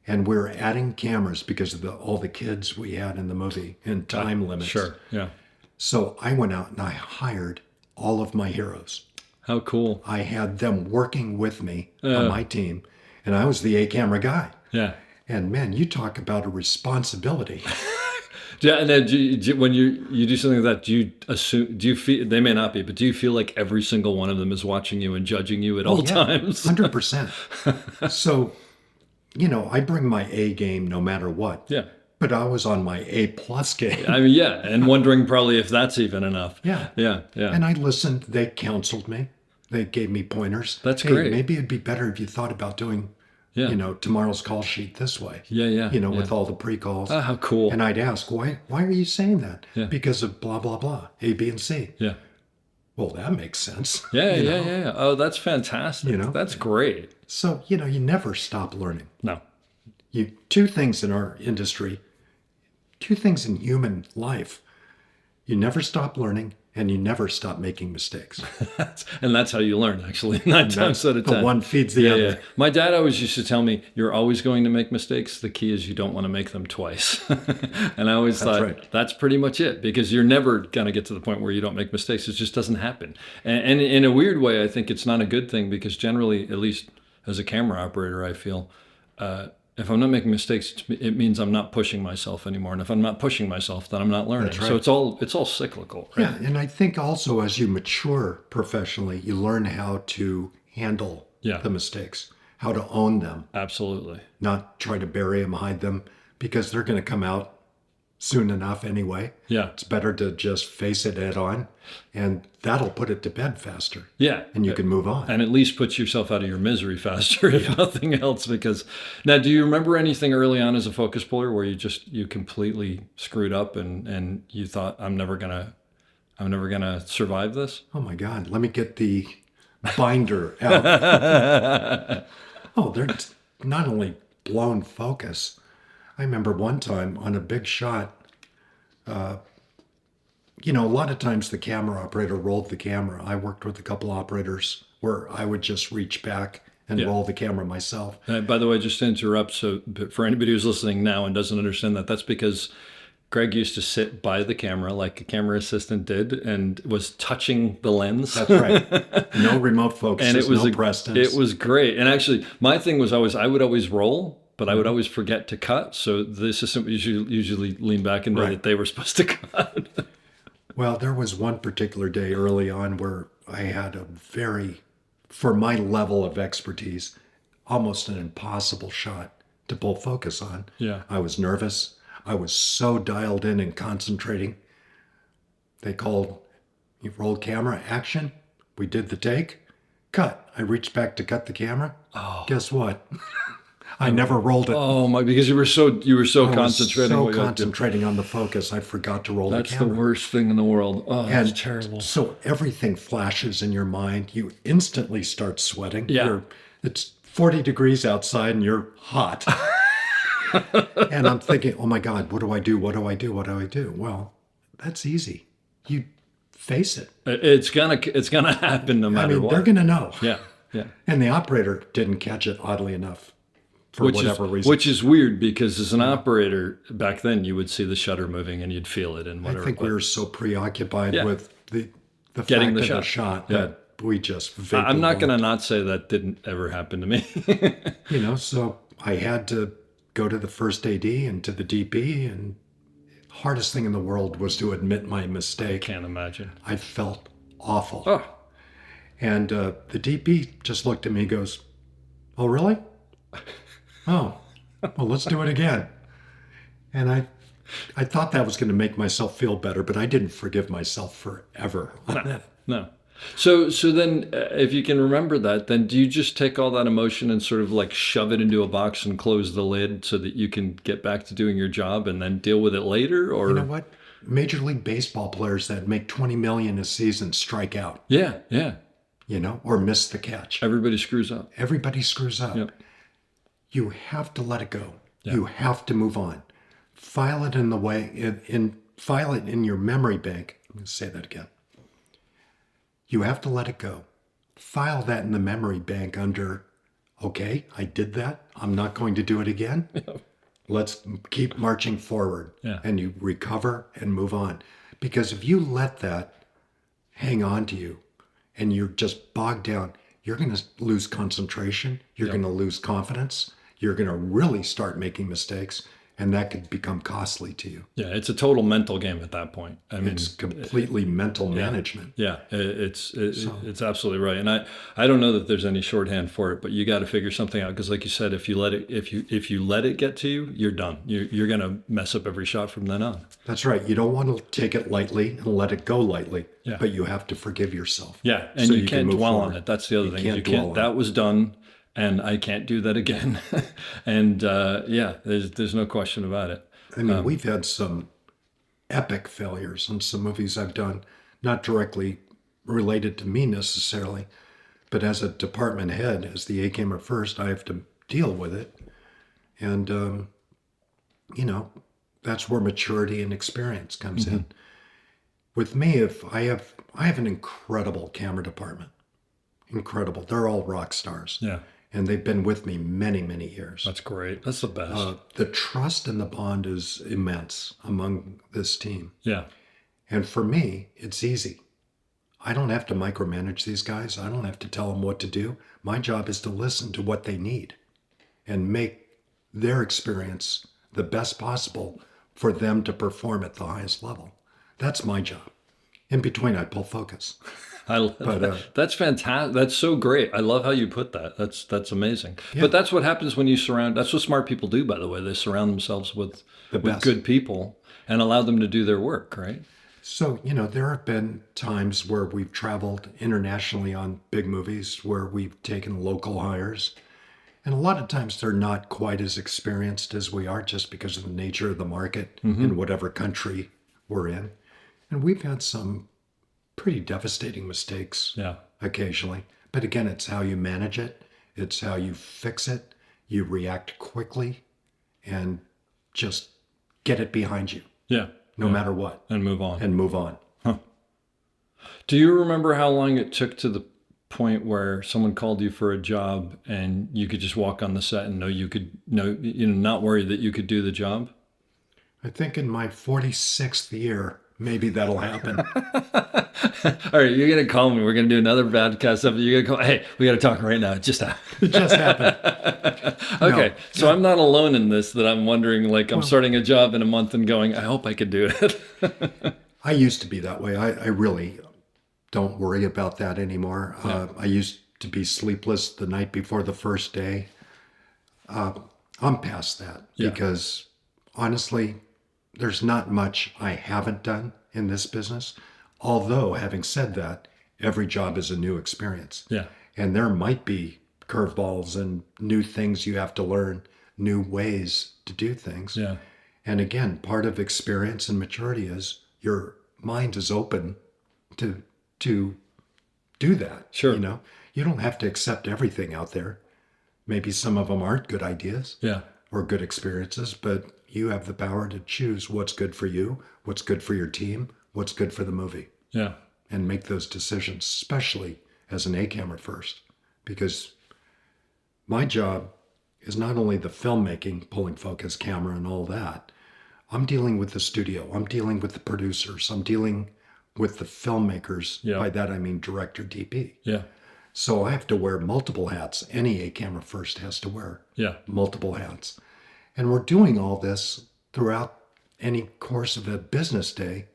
S5: and we were adding cameras because of all the kids we had in the movie and time limits.
S1: Sure. Yeah.
S5: So I went out and I hired all of my heroes.
S1: How cool.
S5: I had them working with me on my team, and I was the A-camera guy.
S1: Yeah.
S5: And man, you talk about a responsibility.
S1: Yeah, and then when you do something like that, do you feel, they may not be, but do you feel like every single one of them is watching you and judging you at all times?
S5: 100%. So, I bring my A game no matter what.
S1: Yeah.
S5: But I was on my A+ game.
S1: I mean, yeah, and wondering probably if that's even enough.
S5: Yeah.
S1: Yeah.
S5: And I listened. They counseled me. They gave me pointers.
S1: That's
S5: hey,
S1: great.
S5: Maybe it'd be better if you thought about doing, tomorrow's call sheet this way.
S1: Yeah.
S5: With all the pre-calls.
S1: Oh, how cool.
S5: And I'd ask, why are you saying that?
S1: Yeah.
S5: Because of blah, blah, blah, A, B, and C.
S1: Yeah.
S5: Well, that makes sense.
S1: Yeah. Oh, that's fantastic. That's great.
S5: So, you never stop learning.
S1: No.
S5: Two things in our industry, two things in human life. You never stop learning, and you never stop making mistakes.
S1: And that's how you learn, actually, 9 times out of 10.
S5: The one feeds the other.
S1: Yeah. My dad always used to tell me, you're always going to make mistakes. The key is you don't want to make them twice. And I always thought, that's pretty much it, because you're never going to get to the point where you don't make mistakes. It just doesn't happen. And in a weird way, I think it's not a good thing, because generally, at least as a camera operator, I feel, if I'm not making mistakes, it means I'm not pushing myself anymore. And if I'm not pushing myself, then I'm not learning.
S5: That's right.
S1: So it's all cyclical. Right?
S5: Yeah, and I think also as you mature professionally, you learn how to handle the mistakes, how to own them.
S1: Absolutely.
S5: Not try to bury them, hide them, because they're going to come out soon enough anyway.
S1: Yeah.
S5: It's better to just face it head on, and that'll put it to bed faster.
S1: Yeah.
S5: And you can move on.
S1: And at least puts yourself out of your misery faster, if nothing else. Because now, do you remember anything early on as a focus puller where you completely screwed up and you thought, I'm never gonna survive this?
S5: Oh my God, let me get the binder out. Oh, they're not only blown focus. I remember one time on a big shot, a lot of times the camera operator rolled the camera. I worked with a couple operators where I would just reach back and roll the camera myself.
S1: By the way, just to interrupt, so for anybody who's listening now and doesn't understand that, that's because Greg used to sit by the camera like a camera assistant did and was touching the lens.
S5: That's right. No remote focus,
S1: and it was
S5: no Prestons.
S1: It was great. And actually, my thing was I would always roll, but I would always forget to cut. So the assistant would usually lean back and know that they were supposed to cut.
S5: Well, there was one particular day early on where I had for my level of expertise, almost an impossible shot to pull focus on.
S1: Yeah.
S5: I was nervous. I was so dialed in and concentrating. They called, you rolled camera, action. We did the take, cut. I reached back to cut the camera. Oh. Guess what? I never rolled it.
S1: Oh my! Because you were so concentrating.
S5: I was so concentrating on the focus, I forgot to roll the camera.
S1: That's the worst thing in the world. Oh, that's terrible.
S5: So everything flashes in your mind. You instantly start sweating.
S1: Yeah.
S5: It's 40 degrees outside and you're hot. And I'm thinking, oh my God, what do I do? What do I do? What do I do? Well, that's easy. You face it.
S1: It's gonna happen no matter what.
S5: They're gonna know.
S1: Yeah.
S5: And the operator didn't catch it, oddly enough. For whatever reason.
S1: Which is weird, because as an operator back then, you would see the shutter moving and you'd feel it and whatever.
S5: I think we were so preoccupied with the
S1: Getting
S5: fact
S1: the
S5: of
S1: shot.
S5: the shot
S1: Yeah.
S5: that we just vapor
S1: I'm not going to
S5: locked.
S1: not say that didn't ever happen to me.
S5: So I had to go to the first AD and to the DP, and hardest thing in the world was to admit my mistake.
S1: Can't imagine.
S5: I felt awful.
S1: Oh,
S5: And the DP just looked at me and goes, "Oh, really? Oh, well, let's do it again." And I thought that was going to make myself feel better, but I didn't forgive myself forever on that.
S1: no. So then, if you can remember that, then do you just take all that emotion and sort of like shove it into a box and close the lid so that you can get back to doing your job and then deal with it later? Or
S5: You know what? Major League Baseball players that make 20 million a season strike out,
S1: yeah,
S5: or miss the catch.
S1: everybody screws up.
S5: Everybody screws up.
S1: Yep.
S5: You have to let it go.
S1: Yeah.
S5: You have to move on. File it file it in your memory bank. I'm going to say that again. You have to let it go. File that in the memory bank under, okay, I did that. I'm not going to do it again. Let's keep marching forward.
S1: Yeah.
S5: And you recover and move on. Because if you let that hang on to you and you're just bogged down, you're going to lose concentration. You're going to lose confidence. You're going to really start making mistakes. And that could become costly to you.
S1: Yeah, it's a total mental game at that point. I mean,
S5: It's completely mental management.
S1: yeah, it's absolutely right. And I don't know that there's any shorthand for it, but you got to figure something out because, like you said, if you let it get to you, you're done. You're going to mess up every shot from then on.
S5: That's right. You don't want to take it lightly and let it go lightly,
S1: Yeah.
S5: but you have to forgive yourself.
S1: Yeah, and
S5: so
S1: you
S5: can
S1: can't
S5: move
S1: dwell
S5: forward.
S1: on it. That's the other thing.
S5: can't
S1: You
S5: dwell
S1: can't.
S5: on
S1: That was done, and I can't do that again. And there's no question about it.
S5: I mean, we've had some epic failures on some movies I've done, not directly related to me necessarily, but as a department head, as the A-camera first, I have to deal with it. And, that's where maturity and experience comes in. With me, if I have an incredible camera department, incredible. They're all rock stars.
S1: Yeah,
S5: And they've been with me many, many years.
S1: that's great. That's the best.
S5: The trust and the bond is immense among this team.
S1: Yeah,
S5: And for me, it's easy. I don't have to micromanage these guys. I don't have to tell them what to do. My job is to listen to what they need and make their experience the best possible for them to perform at the highest level. That's my job. In between, I pull focus.
S1: That's fantastic. That's so great. I love how you put that. That's amazing.
S5: Yeah.
S1: But that's what happens when you surround. That's what smart people do, by the way. They surround themselves with
S5: best.
S1: good people and allow them to do their work. Right.
S5: So, there have been times where we've traveled internationally on big movies where we've taken local hires. And a lot of times they're not quite as experienced as we are just because of the nature of the market in whatever country we're in. And we've had some pretty devastating mistakes
S1: Yeah.
S5: occasionally. But again, it's how you manage it. It's how you fix it. You react quickly and just get it behind you,
S1: Yeah.
S5: no matter what,
S1: And move on.
S5: and move on.
S1: Do you remember how long it took to the point where someone called you for a job and you could just walk on the set and not worry that you could do the job?
S5: I think in my 46th year, maybe that'll happen.
S1: All right, you're gonna call me. We're gonna do another podcast. You're gonna call. Hey, we got to talk right now. It just happened.
S5: It just happened.
S1: Okay, so I'm not alone in this. That I'm wondering, like, I'm starting a job in a month and going, I hope I could do it.
S5: I used to be that way. I really don't worry about that anymore. I used to be sleepless the night before the first day. I'm past that because honestly, there's not much I haven't done in this business. Although, having said that, every job is a new experience.
S1: Yeah.
S5: And there might be curveballs and new things you have to learn, new ways to do things.
S1: Yeah.
S5: And again, part of experience and maturity is your mind is open to do that.
S1: Sure.
S5: You don't have to accept everything out there. Maybe some of them aren't good ideas
S1: Yeah.
S5: or good experiences, but you have the power to choose what's good for you, what's good for your team, what's good for the movie,
S1: Yeah.
S5: and make those decisions, especially as an A-camera first. Because my job is not only the filmmaking, pulling focus, camera, and all that. I'm dealing with the studio. I'm dealing with the producers. I'm dealing with the filmmakers.
S1: Yeah.
S5: By that I mean director, DP.
S1: Yeah.
S5: So I have to wear multiple hats. Any camera first has to wear
S1: Yeah.
S5: multiple hats. And we're doing all this throughout any course of a business day,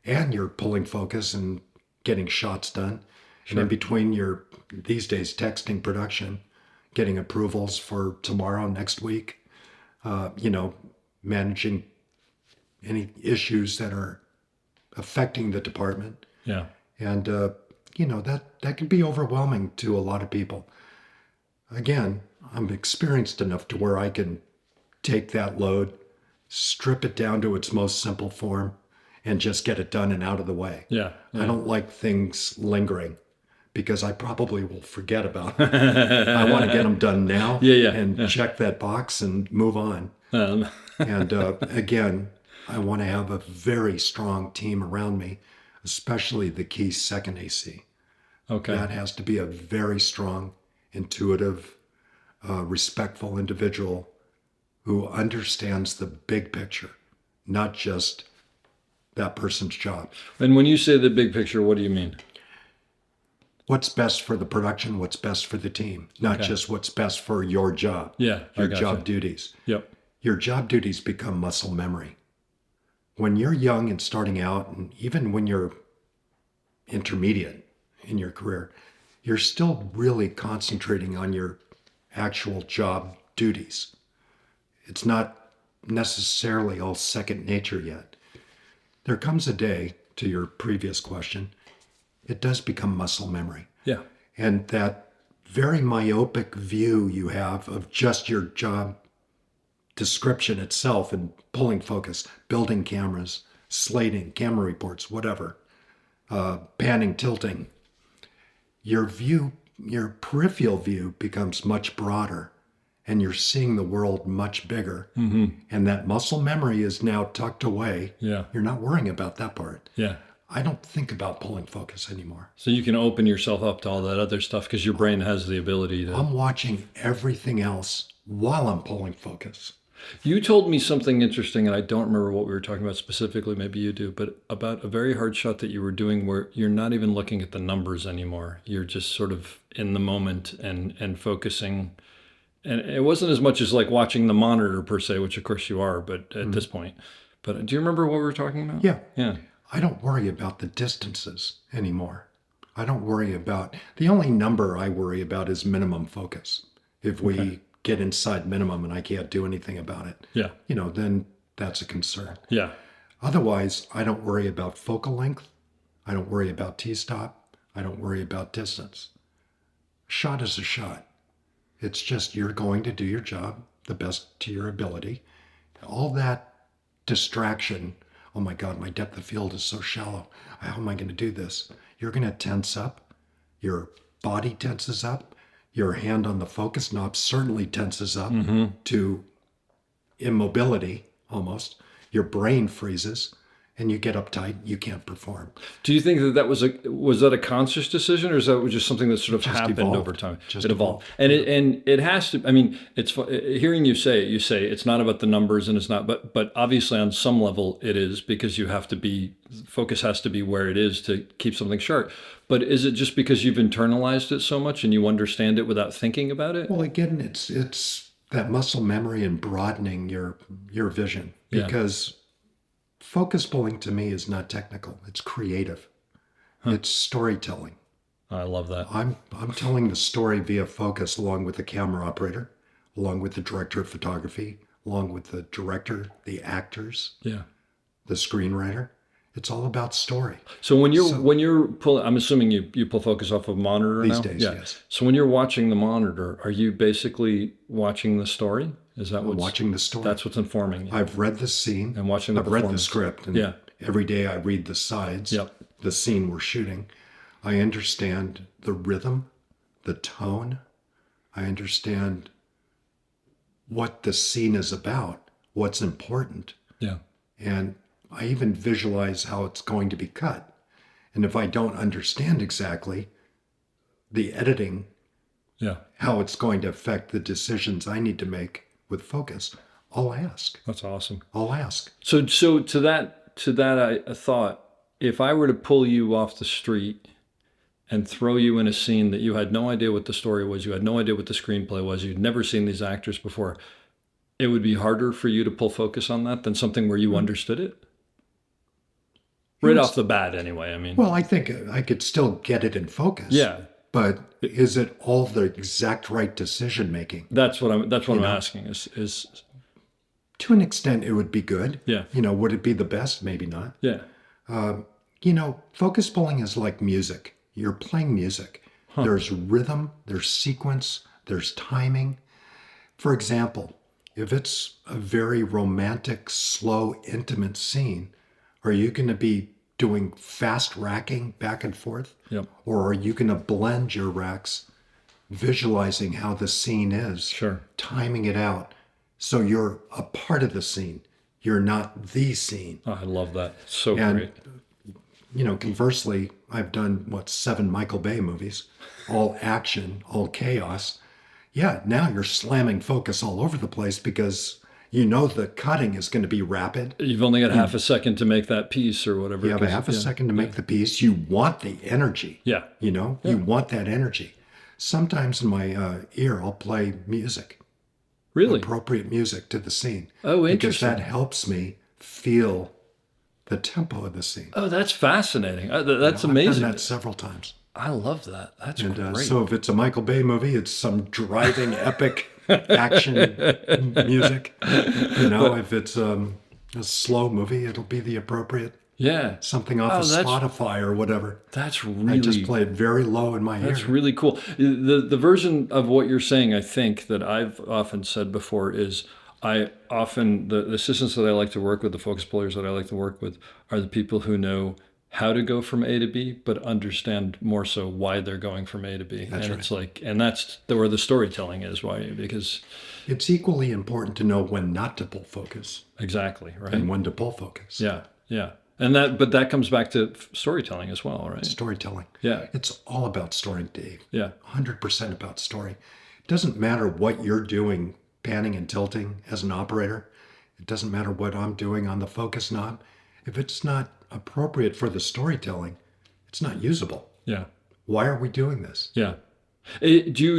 S5: and you're pulling focus and getting shots done.
S1: Sure.
S5: And in between your, these days, texting production, getting approvals for tomorrow, next week, managing any issues that are affecting the department.
S1: Yeah.
S5: And, that can be overwhelming to a lot of people. Again, I'm experienced enough to where I can take that load, strip it down to its most simple form, and just get it done and out of the way.
S1: Yeah.
S5: I don't like things lingering because I probably will forget about it. I want to get them done now and check that box and move on. And again, I want to have a very strong team around me, especially the key second AC.
S1: Okay.
S5: That has to be a very strong, intuitive, respectful individual who understands the big picture, not just that person's job.
S1: And when you say the big picture, what do you mean?
S5: What's best for the production, what's best for the team, not just what's best for your job,
S1: Yeah.
S5: your job duties.
S1: Yep.
S5: Your job duties become muscle memory. When you're young and starting out, and even when you're intermediate in your career, you're still really concentrating on your actual job duties. It's not necessarily all second nature yet. There comes a day, to your previous question, it does become muscle memory.
S1: Yeah.
S5: And that very myopic view you have of just your job description itself and pulling focus, building cameras, slating, camera reports, whatever, panning, tilting, your view, your peripheral view becomes much broader and you're seeing the world much bigger.
S1: Mm-hmm.
S5: And that muscle memory is now tucked away.
S1: Yeah.
S5: You're not worrying about that part.
S1: Yeah.
S5: I don't think about pulling focus anymore.
S1: So you can open yourself up to all that other stuff because your brain has the ability to...
S5: I'm watching everything else while I'm pulling focus.
S1: You told me something interesting, and I don't remember what we were talking about specifically, maybe you do, but about a very hard shot that you were doing where you're not even looking at the numbers anymore. You're just sort of in the moment and focusing. And it wasn't as much as like watching the monitor per se, which of course you are, but at this point. But do you remember what we were talking about?
S5: Yeah.
S1: Yeah.
S5: I don't worry about the distances anymore. I don't worry about, the only number I worry about is minimum focus. If we get inside minimum and I can't do anything about it,
S1: Yeah.
S5: Then that's a concern.
S1: Yeah.
S5: Otherwise, I don't worry about focal length. I don't worry about T-stop. I don't worry about distance. A shot is a shot. It's just you're going to do your job the best to your ability. All that distraction, oh my God, my depth of field is so shallow. How am I going to do this? You're going to tense up. Your body tenses up. Your hand on the focus knob certainly tenses up to immobility almost. Your brain freezes and you get uptight. You can't perform.
S1: Do you think that was that a conscious decision, or is that just something that sort of
S5: Just
S1: happened
S5: evolved.
S1: over time?
S5: Just
S1: It evolved, and it has to. I mean, it's hearing you say it's not about the numbers, and it's not, but obviously on some level it is, because you have to be, focus has to be where it is to keep something sharp. But is it just because you've internalized it so much and you understand it without thinking about it?
S5: Well, again, it's that muscle memory and broadening your vision, because focus pulling to me is not technical. It's creative. It's storytelling.
S1: I love that.
S5: I'm telling the story via focus, along with the camera operator, along with the director of photography, along with the director, the actors,
S1: Yeah.
S5: the screenwriter. It's all about story.
S1: So when you're pulling, I'm assuming you pull focus off of a monitor
S5: These
S1: now?
S5: days,
S1: Yeah.
S5: yes.
S1: So when you're watching the monitor, are you basically watching the story? Is that what's
S5: Watching the story.
S1: That's what's informing you.
S5: I've read the scene.
S1: And watching the
S5: I've read the
S1: performance.
S5: script. And
S1: Yeah.
S5: every day I read the sides,
S1: Yep.
S5: the scene we're shooting. I understand the rhythm, the tone. I understand what the scene is about, what's important.
S1: Yeah.
S5: And I even visualize how it's going to be cut. And if I don't understand exactly the editing,
S1: Yeah.
S5: how it's going to affect the decisions I need to make with focus, I'll ask.
S1: That's awesome.
S5: I'll ask.
S1: So to that I thought, if I were to pull you off the street and throw you in a scene that you had no idea what the story was, you had no idea what the screenplay was, you'd never seen these actors before, it would be harder for you to pull focus on that than something where you understood it? Right off the bat, anyway. I mean,
S5: Well, I think I could still get it in focus.
S1: yeah,
S5: But is it all the exact right decision making?
S1: that's what I'm asking. Is
S5: To an extent, it would be good.
S1: Yeah.
S5: Would it be the best? Maybe not.
S1: yeah,
S5: Focus pulling is like music. You're playing music. There's rhythm, there's sequence, there's timing. For example, if it's a very romantic, slow, intimate scene, are you going to be doing fast racking back and forth?
S1: Yep.
S5: Or are you going to blend your racks, visualizing how the scene is,
S1: Sure.
S5: timing it out so you're a part of the scene? You're not the scene.
S1: oh, I love that. So
S5: And
S1: great.
S5: Conversely, I've done 7 Michael Bay movies, all action, all chaos. Yeah, now you're slamming focus all over the place because the cutting is going to be rapid.
S1: You've only got half a second to make that piece or whatever.
S5: You have a half a second to make the piece. You want the energy.
S1: Yeah.
S5: You want that energy. Sometimes in my ear, I'll play music,
S1: Really?
S5: appropriate music to the scene.
S1: Oh,
S5: Because
S1: interesting.
S5: that helps me feel the tempo of the scene.
S1: Oh, that's fascinating. That's
S5: I've
S1: amazing.
S5: done that several times.
S1: I love that. That's
S5: And
S1: great.
S5: so if it's a Michael Bay movie, it's some driving epic action music. If it's a slow movie, it'll be the appropriate
S1: yeah.
S5: something off
S1: Oh,
S5: of
S1: that's-
S5: Spotify or whatever.
S1: That's
S5: I
S1: really
S5: just play it very low in my ear.
S1: That's really cool. The version of what you're saying, I think, that I've often said before is the assistants that I like to work with, the focus pullers that I like to work with, are the people who know how to go from A to B, but understand more so why they're going from A to B.
S5: That's right.
S1: It's like, and that's where the storytelling is, because
S5: It's equally important to know when not to pull focus
S1: exactly, right?
S5: and when to pull focus.
S1: Yeah, yeah. But that comes back to storytelling as well, right?
S5: Storytelling.
S1: Yeah.
S5: It's all about story, Dave.
S1: Yeah.
S5: 100% about story. It doesn't matter what you're doing, panning and tilting as an operator. It doesn't matter what I'm doing on the focus knob. If it's not appropriate for the storytelling, it's not usable.
S1: Yeah.
S5: Why are we doing this?
S1: Yeah. Do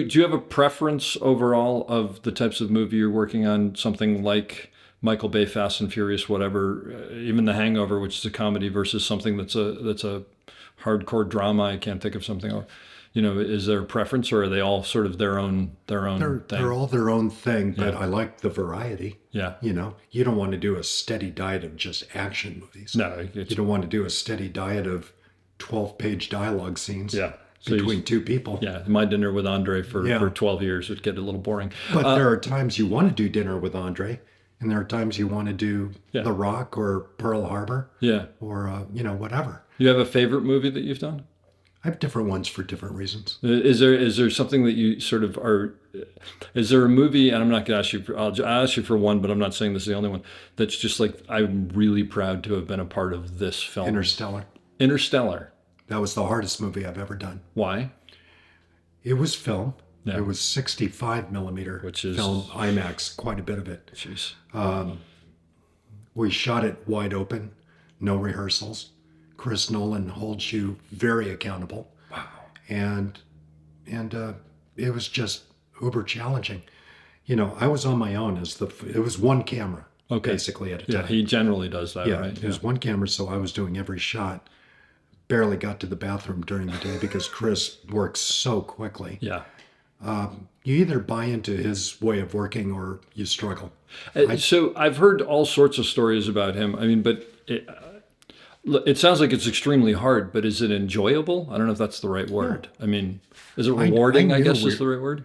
S1: you have a preference overall of the types of movie you're working on? Something like Michael Bay, Fast and Furious, whatever, even The Hangover, which is a comedy, versus something that's a hardcore drama. I can't think of something. Or, is there a preference, or are they all sort of their own thing?
S5: They're all their own thing, but I like the variety.
S1: Yeah.
S5: You don't want to do a steady diet of just action movies.
S1: No,
S5: You don't want to do a steady diet of 12-page dialogue scenes
S1: Yeah. So
S5: between two people.
S1: yeah, My Dinner with Andre for
S5: Yeah.
S1: 12 years would get a little boring.
S5: But there are times you want to do Dinner with Andre, and there are times you want to do The Rock or Pearl Harbor
S1: Yeah.
S5: or, whatever.
S1: You have a favorite movie that you've done?
S5: I have different ones for different reasons.
S1: Is there something that you sort of are? Is there a movie? And I'm not going to ask you. I'll ask you for one, but I'm not saying this is the only one. That's just like, I'm really proud to have been a part of this film.
S5: Interstellar.
S1: Interstellar.
S5: That was the hardest movie I've ever done.
S1: Why?
S5: It was film.
S1: Yeah.
S5: It was 65 millimeter
S1: Which is-
S5: film, IMAX, quite a bit of it.
S1: Jeez.
S5: We shot it wide open, no rehearsals. Chris Nolan holds you very accountable.
S1: Wow.
S5: And it was just uber challenging. I was on my own it was one camera,
S1: Okay.
S5: basically at a
S1: Yeah,
S5: time.
S1: he generally does that,
S5: Yeah,
S1: right?
S5: it was one camera, so I was doing every shot. Barely got to the bathroom during the day because Chris works so quickly.
S1: Yeah.
S5: You either buy into his way of working or you struggle.
S1: So I've heard all sorts of stories about him. I mean, but it sounds like it's extremely hard, but is it enjoyable? I don't know if that's the right word. I mean, is it rewarding, I
S5: knew
S1: guess is the right word?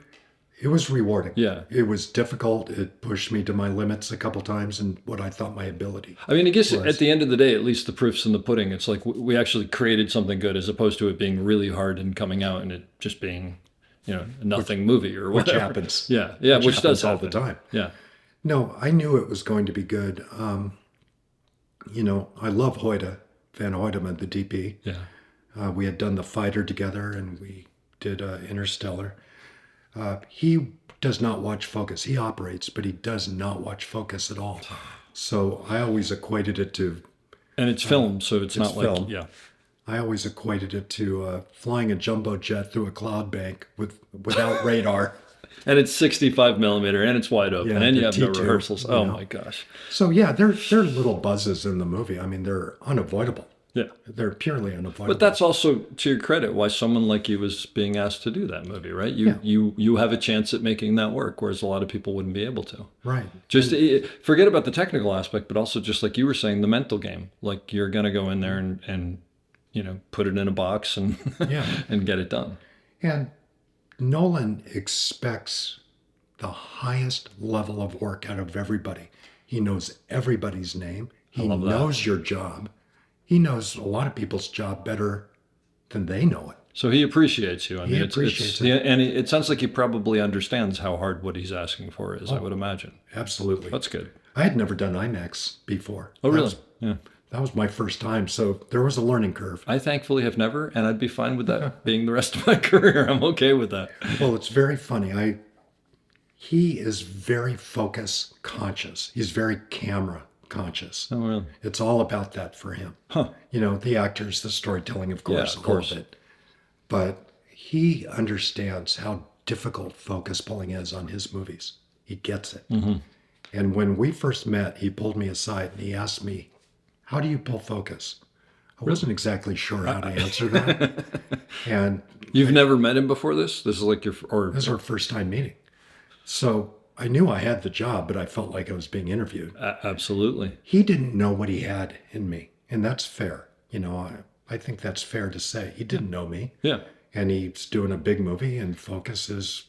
S5: It was rewarding.
S1: Yeah.
S5: It was difficult. It pushed me to my limits a couple times and what I thought my ability.
S1: I mean, I guess at the end of the day, at least the proof's in the pudding. It's like we actually created something good as opposed to it being really hard and coming out and it just being, a nothing movie or
S5: Which
S1: whatever.
S5: happens.
S1: Yeah, which does
S5: happens all
S1: happen
S5: the time.
S1: Yeah,
S5: No, I knew it was going to be good. I love Hoyte, Van Hoytema, the DP.
S1: yeah,
S5: We had done The Fighter together and we did Interstellar. He does not watch focus. He operates, but he does not watch focus at all. So I always equated it to
S1: And it's filmed, so it's not like,
S5: filmed.
S1: yeah.
S5: I always equated it to flying a jumbo jet through a cloud bank without radar.
S1: And it's 65 millimeter, and it's wide open,
S5: Yeah,
S1: and you
S5: the
S1: have no
S5: T2,
S1: rehearsals.
S5: you
S1: Oh
S5: know.
S1: my gosh.
S5: So yeah, there are little buzzes in the movie. I mean, they're unavoidable.
S1: Yeah.
S5: They're purely unavoidable.
S1: But that's also, to your credit, why someone like you was being asked to do that movie, right? You have a chance at making that work, whereas a lot of people wouldn't be able to.
S5: right.
S1: Just forget about the technical aspect, but also just like you were saying, the mental game. Like you're going to go in there and put it in a box and
S5: Yeah.
S1: and get it done.
S5: And Nolan expects the highest level of work out of everybody. He knows everybody's name. He
S1: love that.
S5: knows your job. He knows a lot of people's job better than they know it.
S1: So he appreciates you. I mean,
S5: appreciates it.
S1: yeah, and it sounds like he probably understands how hard what he's asking for is. I would imagine.
S5: Absolutely.
S1: That's good.
S5: I had never done IMAX before.
S1: Oh,
S5: That
S1: really?
S5: was-
S1: Yeah.
S5: That was my first time, so there was a learning curve.
S1: I thankfully have never, and I'd be fine with that being the rest of my career. I'm okay with that.
S5: Well, it's very funny. He is very focus conscious. He's very camera conscious.
S1: Oh, really?
S5: It's all about that for him. The actors, the storytelling, of course,
S1: of course.
S5: all of it. But he understands how difficult focus pulling is on his movies. He gets it.
S1: Mm-hmm.
S5: And when we first met, he pulled me aside and he asked me, "How do you pull focus?" I wasn't exactly sure how to answer that. And
S1: You've never met him before this? This is like your, or
S5: this was our first time meeting. So I knew I had the job, but I felt like I was being interviewed.
S1: Absolutely.
S5: He didn't know what he had in me, and that's fair. I think that's fair to say. He didn't know me,
S1: Yeah.
S5: and he's doing a big movie, and focus is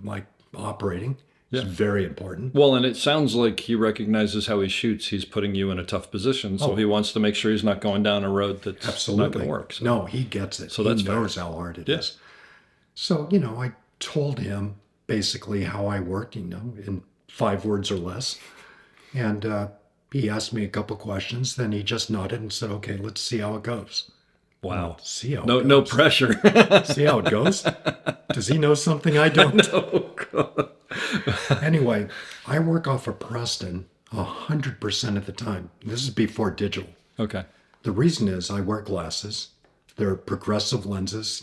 S5: like operating. It's very important.
S1: Well, and it sounds like he recognizes how he shoots. He's putting you in a tough position, so he wants to make sure he's not going down a road that's
S5: Absolutely.
S1: not going to work. So.
S5: No, he gets it.
S1: So
S5: he
S1: that's fair.
S5: knows how hard it is.
S1: Yeah.
S5: So, I told him basically how I worked, in 5 words or less. And he asked me a couple questions. Then he just nodded and said, "Okay, let's see how it goes."
S1: Wow.
S5: See how it
S1: No,
S5: goes.
S1: no pressure.
S5: See how it goes? Does he know something I don't?
S1: Oh, God.
S5: Anyway, I work off of Preston 100% of the time. This is before digital.
S1: Okay.
S5: The reason is I wear glasses. They're progressive lenses,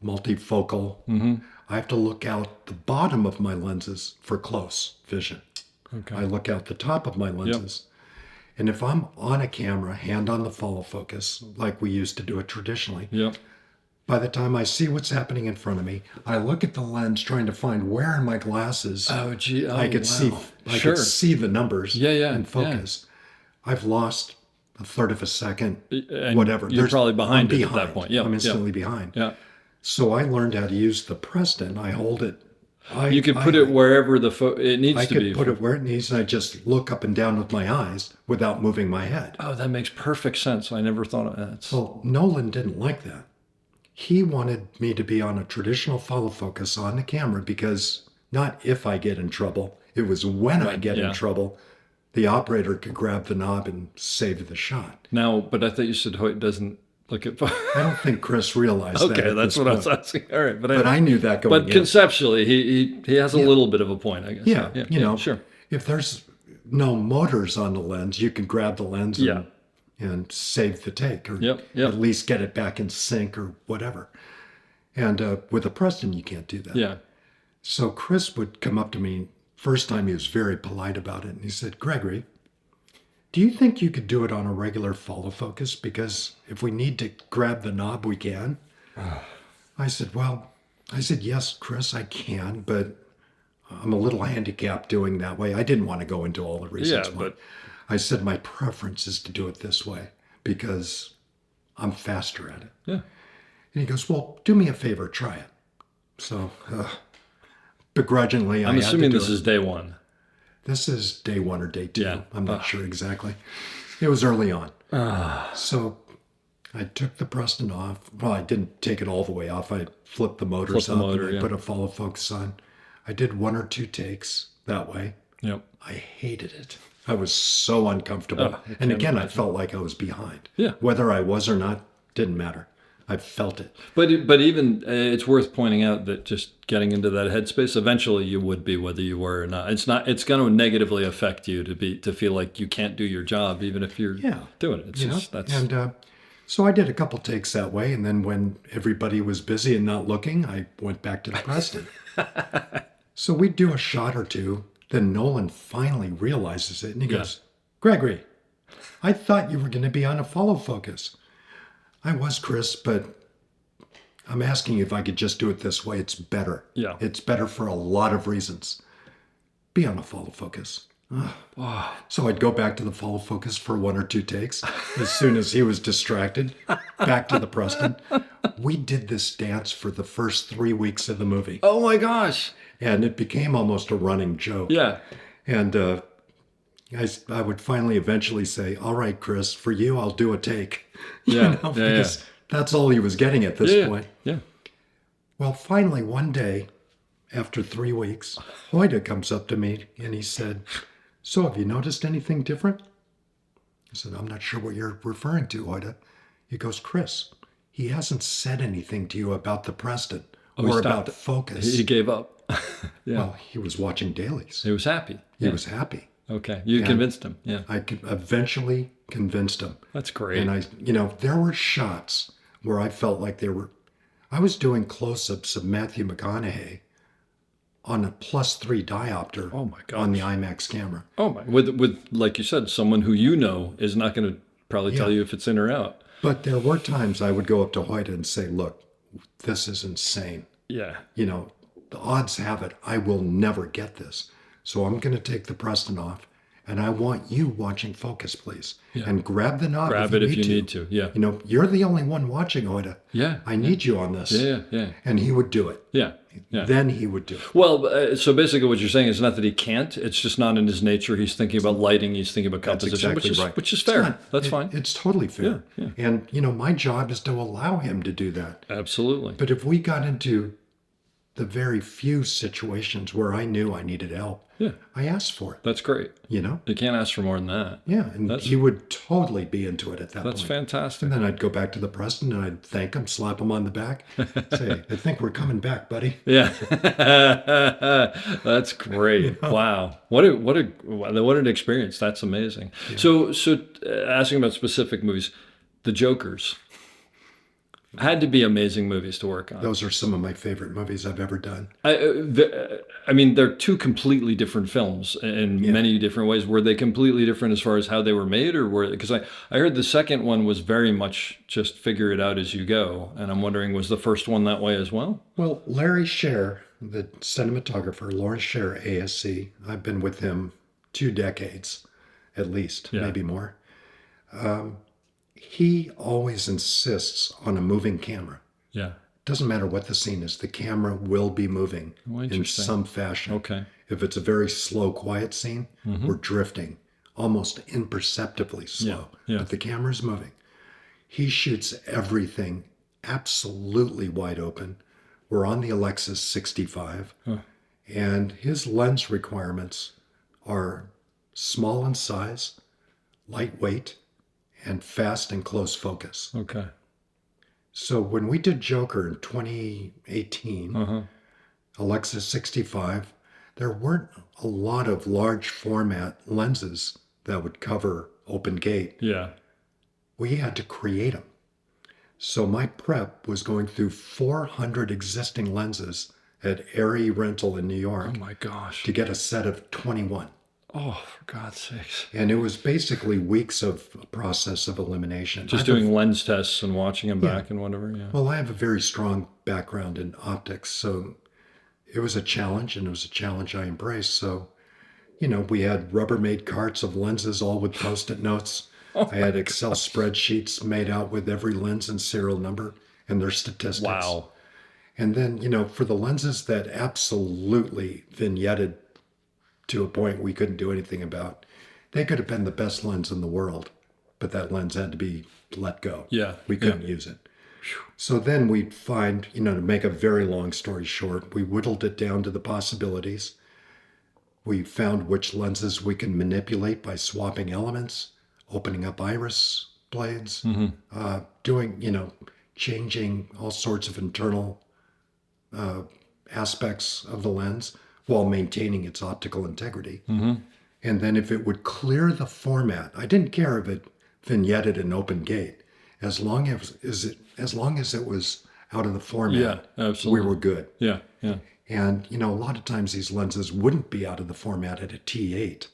S5: multifocal.
S1: Mm-hmm.
S5: I have to look out the bottom of my lenses for close vision.
S1: Okay.
S5: I look out the top of my lenses. And if I'm on a camera, hand on the follow focus, like we used to do it traditionally,
S1: Yep.
S5: by the time I see what's happening in front of me, I look at the lens trying to find where in my glasses
S1: Oh, gee. Oh,
S5: I could see
S1: wow.
S5: I
S1: Sure.
S5: could see the numbers
S1: Yeah,
S5: in focus. I've lost a third of a second,
S1: And
S5: whatever.
S1: You're probably behind
S5: I'm
S1: it at that point. Yeah.
S5: I'm
S1: yeah.
S5: instantly behind.
S1: Yeah.
S5: So I learned how to use the Preston. I hold it.
S1: You can put it wherever it needs
S5: I
S1: to
S5: could
S1: be.
S5: put it where it needs, and I just look up and down with my eyes without moving my head.
S1: Oh, that makes perfect sense. I never thought of that.
S5: Well, Nolan didn't like that. He wanted me to be on a traditional follow focus on the camera because not if I get in trouble, it was when I get
S1: yeah.
S5: in trouble, the operator could grab the knob and save the shot.
S1: Now, but I thought you said Hoyt doesn't look at.
S5: I don't think Chris realized that.
S1: Okay,
S5: at
S1: that's
S5: this
S1: what I was
S5: point.
S1: asking. All right,
S5: But I knew that going
S1: But
S5: in.
S1: conceptually, he has a little bit of a point, I guess.
S5: Yeah,
S1: sure.
S5: if there's no motors on the lens, you can grab the lens
S1: Yeah.
S5: and save the take, or
S1: Yep.
S5: at least get it back in sync or whatever. And with a Preston, you can't do that.
S1: Yeah.
S5: So Chris would come up to me. First time he was very polite about it. And he said, "Gregory, do you think you could do it on a regular follow focus? Because if we need to grab the knob, we can." I said, yes, Chris, I can, but I'm a little handicapped doing that way. I didn't want to go into all the reasons
S1: Yeah,
S5: why.
S1: but-
S5: I said, my preference is to do it this way because I'm faster at it.
S1: Yeah.
S5: And he goes, "Well, do me a favor, try it." So begrudgingly, I
S1: I'm
S5: had to
S1: assuming
S5: do
S1: this
S5: it.
S1: is day one.
S5: This is day 1 or day 2.
S1: Yeah.
S5: I'm not sure exactly. It was early on. So I took the Preston off. Well, I didn't take it all the way off. I flipped the motors
S1: Flipped the
S5: up
S1: motor,
S5: and I
S1: yeah.
S5: put a follow focus on. I did 1 or 2 takes that way.
S1: Yep.
S5: I hated it. I was so uncomfortable.
S1: I
S5: And
S1: can't
S5: again, I
S1: imagine.
S5: felt like I was behind.
S1: Yeah.
S5: Whether I was or not, didn't matter. I've felt it.
S1: But even it's worth pointing out that just getting into that headspace, eventually you would be, whether you were or not. It's going to negatively affect you to feel like you can't do your job, even if you're doing it. It's just, that's...
S5: And so I did a couple takes that way, and then when everybody was busy and not looking, I went back to the Preston. So we'd do a shot or two. Then Nolan finally realizes it, and he goes, "Gregory, I thought you were going to be on a follow focus." "I was, Chris, but I'm asking you if I could just do it this way. It's better.
S1: Yeah.
S5: It's better for a lot of reasons. Be on a follow focus." So I'd go back to the follow focus for 1 or 2 takes. As soon as he was distracted, back to the Preston. We did this dance for the first 3 weeks of the movie.
S1: Oh my gosh.
S5: And it became almost a running joke.
S1: Yeah.
S5: And I would finally eventually say, "All right, Chris, for you, I'll do a take."
S1: Yeah.
S5: Because that's all he was getting at this point.
S1: Yeah.
S5: Well, finally, one day, after 3 weeks, Hoyda comes up to me and he said, "So have you noticed anything different?" I said, "I'm not sure what you're referring to, Hoyda." He goes, "Chris, he hasn't said anything to you about the Preston or about focus."
S1: He gave up.
S5: Well, he was watching dailies.
S1: He was happy.
S5: He was happy.
S1: Okay. You convinced him. Yeah.
S5: I eventually convinced him.
S1: That's great.
S5: And there were shots where I felt like I was doing close-ups of Matthew McConaughey on a +3 diopter on the IMAX camera.
S1: Oh my! With like you said, someone who is not going to probably tell you if it's in or out.
S5: But there were times I would go up to Hoyta and say, "Look, this is insane.
S1: Yeah.
S5: The odds have it I will never get this. So I'm going to take the Preston off, and I want you watching focus, please. Yeah. And grab the knob
S1: if you need to. Yeah.
S5: You're the only one watching, Hoyta.
S1: Yeah.
S5: I need you on this."
S1: Yeah.
S5: And he would do it.
S1: Yeah.
S5: Then he would do it.
S1: Well, so basically what you're saying is not that he can't. It's just not in his nature. He's thinking about lighting. He's thinking about composition,
S5: That's exactly right.
S1: which is fair. That's fine.
S5: It's totally fair.
S1: Yeah.
S5: And, my job is to allow him to do that.
S1: Absolutely.
S5: But if we got into the very few situations where I knew I needed help, I asked for it.
S1: That's great. You can't ask for more than that.
S5: Yeah, and he would totally be into it at that point.
S1: That's fantastic.
S5: And then I'd go back to the Preston and I'd thank him, slap him on the back, say, "I think we're coming back, buddy."
S1: Yeah, that's great. Wow, what an experience. That's amazing. Yeah. So asking about specific movies, The Jokers had to be amazing movies to work on.
S5: Those are some of my favorite movies I've ever done.
S1: I mean, they're 2 completely different films in many different ways. Were they completely different as far as how they were made, or because I heard the second one was very much just figure it out as you go, and I'm wondering, was the first one that way as well?
S5: Well, Larry Sher, the cinematographer, Lawrence Sher, ASC, I've been with him 2 decades, at least, maybe more. He always insists on a moving camera.
S1: Yeah.
S5: Doesn't matter what the scene is, the camera will be moving in some fashion.
S1: Okay.
S5: If it's a very slow, quiet scene, we're drifting, almost imperceptibly slow.
S1: Yeah.
S5: But the camera's moving. He shoots everything absolutely wide open. We're on the Alexis 65, and his lens requirements are small in size, lightweight, and fast and close focus.
S1: Okay.
S5: So when we did Joker in 2018, Alexis 65, there weren't a lot of large format lenses that would cover open gate.
S1: Yeah.
S5: We had to create them. So my prep was going through 400 existing lenses at Airy Rental in New York.
S1: Oh my gosh.
S5: To get a set of 21.
S1: Oh, for God's sakes.
S5: And it was basically weeks of a process of elimination.
S1: Just doing lens tests and watching them back and whatever,
S5: Well, I have a very strong background in optics, so it was a challenge, and it was a challenge I embraced. So, we had Rubbermaid carts of lenses, all with Post-it notes. I had Excel spreadsheets made out with every lens and serial number and their statistics.
S1: Wow.
S5: And then, for the lenses that absolutely vignetted to a point we couldn't do anything about, they could have been the best lens in the world, but that lens had to be let go.
S1: Yeah.
S5: We couldn't use it. So then we'd find, to make a very long story short, we whittled it down to the possibilities. We found which lenses we can manipulate by swapping elements, opening up iris blades, doing, changing all sorts of internal aspects of the lens while maintaining its optical integrity. And then if it would clear the format, I didn't care if it vignetted an open gate, as long as it was out of the format.
S1: Yeah, absolutely.
S5: We were good.
S1: Yeah, yeah,
S5: And a lot of times these lenses wouldn't be out of the format at a T8,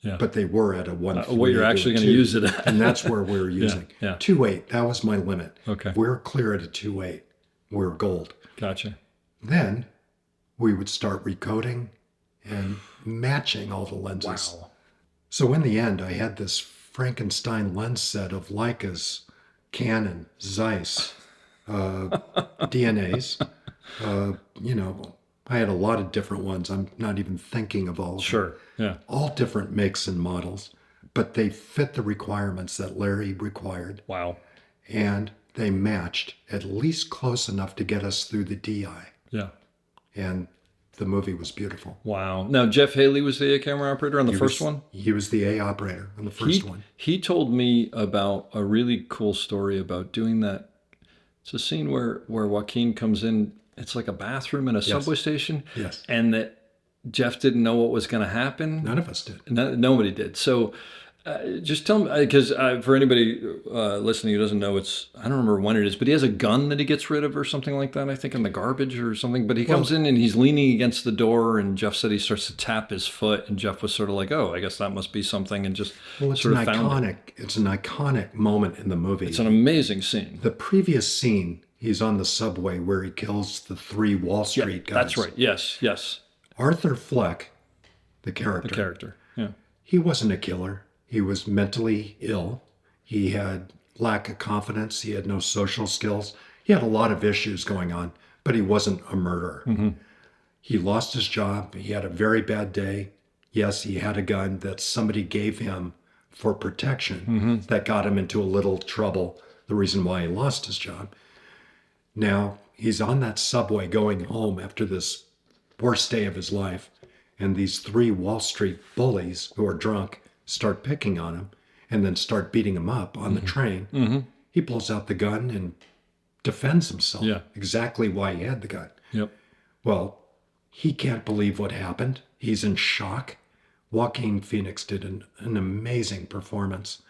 S1: yeah.
S5: but they were at a 1.48
S1: what you're actually
S5: or
S1: going to
S5: 2,
S1: use it at.
S5: and that's where we were using
S1: yeah.
S5: 2.8. That was my limit.
S1: Okay.
S5: If we were clear at a 2.8, we were gold.
S1: Gotcha.
S5: Then we would start recoding and matching all the lenses.
S1: Wow.
S5: So in the end, I had this Frankenstein lens set of Leicas, Canon, Zeiss, DNAs. I had a lot of different ones. I'm not even thinking of all of them.
S1: Sure. Yeah.
S5: All different makes and models, but they fit the requirements that Larry required,
S1: Wow.
S5: and they matched at least close enough to get us through the DI.
S1: Yeah.
S5: And the movie was beautiful.
S1: Wow. Now, Jeff Haley was the A camera operator on the first one?
S5: He was the A operator on the first one.
S1: He told me about a really cool story about doing that. It's a scene where Joaquin comes in. It's like a bathroom in a subway station.
S5: Yes.
S1: And that Jeff didn't know what was going to happen.
S5: None of us did.
S1: Nobody did. So just tell me, because for anybody listening who doesn't know, I don't remember when it is, but he has a gun that he gets rid of or something like that, I think in the garbage or something. But he comes in and he's leaning against the door, and Jeff said he starts to tap his foot, and Jeff was sort of like, oh, I guess that must be something, and just
S5: It's
S1: sort
S5: an
S1: of found it.
S5: it's an iconic moment in the movie.
S1: It's an amazing scene.
S5: The previous scene, he's on the subway where he kills the 3 Wall Street guys.
S1: That's right. Yes, yes.
S5: Arthur Fleck, the character,
S1: Yeah.
S5: he wasn't a killer. He was mentally ill. He had lack of confidence. He had no social skills. He had a lot of issues going on, but he wasn't a murderer. He lost his job. He had a very bad day. Yes, he had a gun that somebody gave him for protection that got him into a little trouble, the reason why he lost his job. Now, he's on that subway going home after this worst day of his life, and these 3 Wall Street bullies who are drunk start picking on him and then start beating him up on the train. He pulls out the gun and defends himself.
S1: Yeah.
S5: Exactly why he had the gun.
S1: Yep.
S5: Well, he can't believe what happened. He's in shock. Joaquin Phoenix did an amazing performance.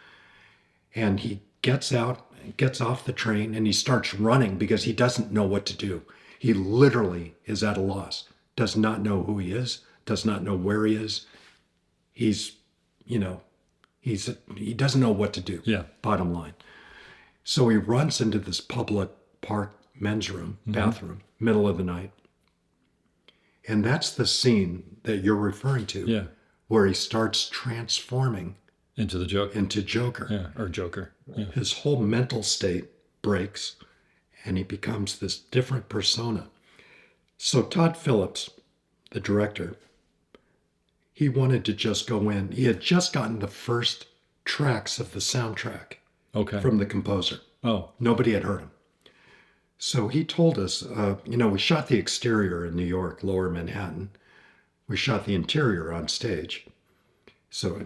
S5: And he gets out, gets off the train, and he starts running because he doesn't know what to do. He literally is at a loss, does not know who he is, does not know where he is. He doesn't know what to do.
S1: Yeah.
S5: Bottom line. So he runs into this public park men's room, bathroom, middle of the night. And that's the scene that you're referring to.
S1: Yeah.
S5: Where he starts transforming
S1: Into the Joker.
S5: into Joker.
S1: Yeah. Or Joker. Yeah.
S5: His whole mental state breaks and he becomes this different persona. So Todd Phillips, the director, he wanted to just go in. He had just gotten the first tracks of the soundtrack
S1: Okay.
S5: from the composer.
S1: Oh.
S5: Nobody had heard him. So he told us, we shot the exterior in New York, Lower Manhattan. We shot the interior on stage. So,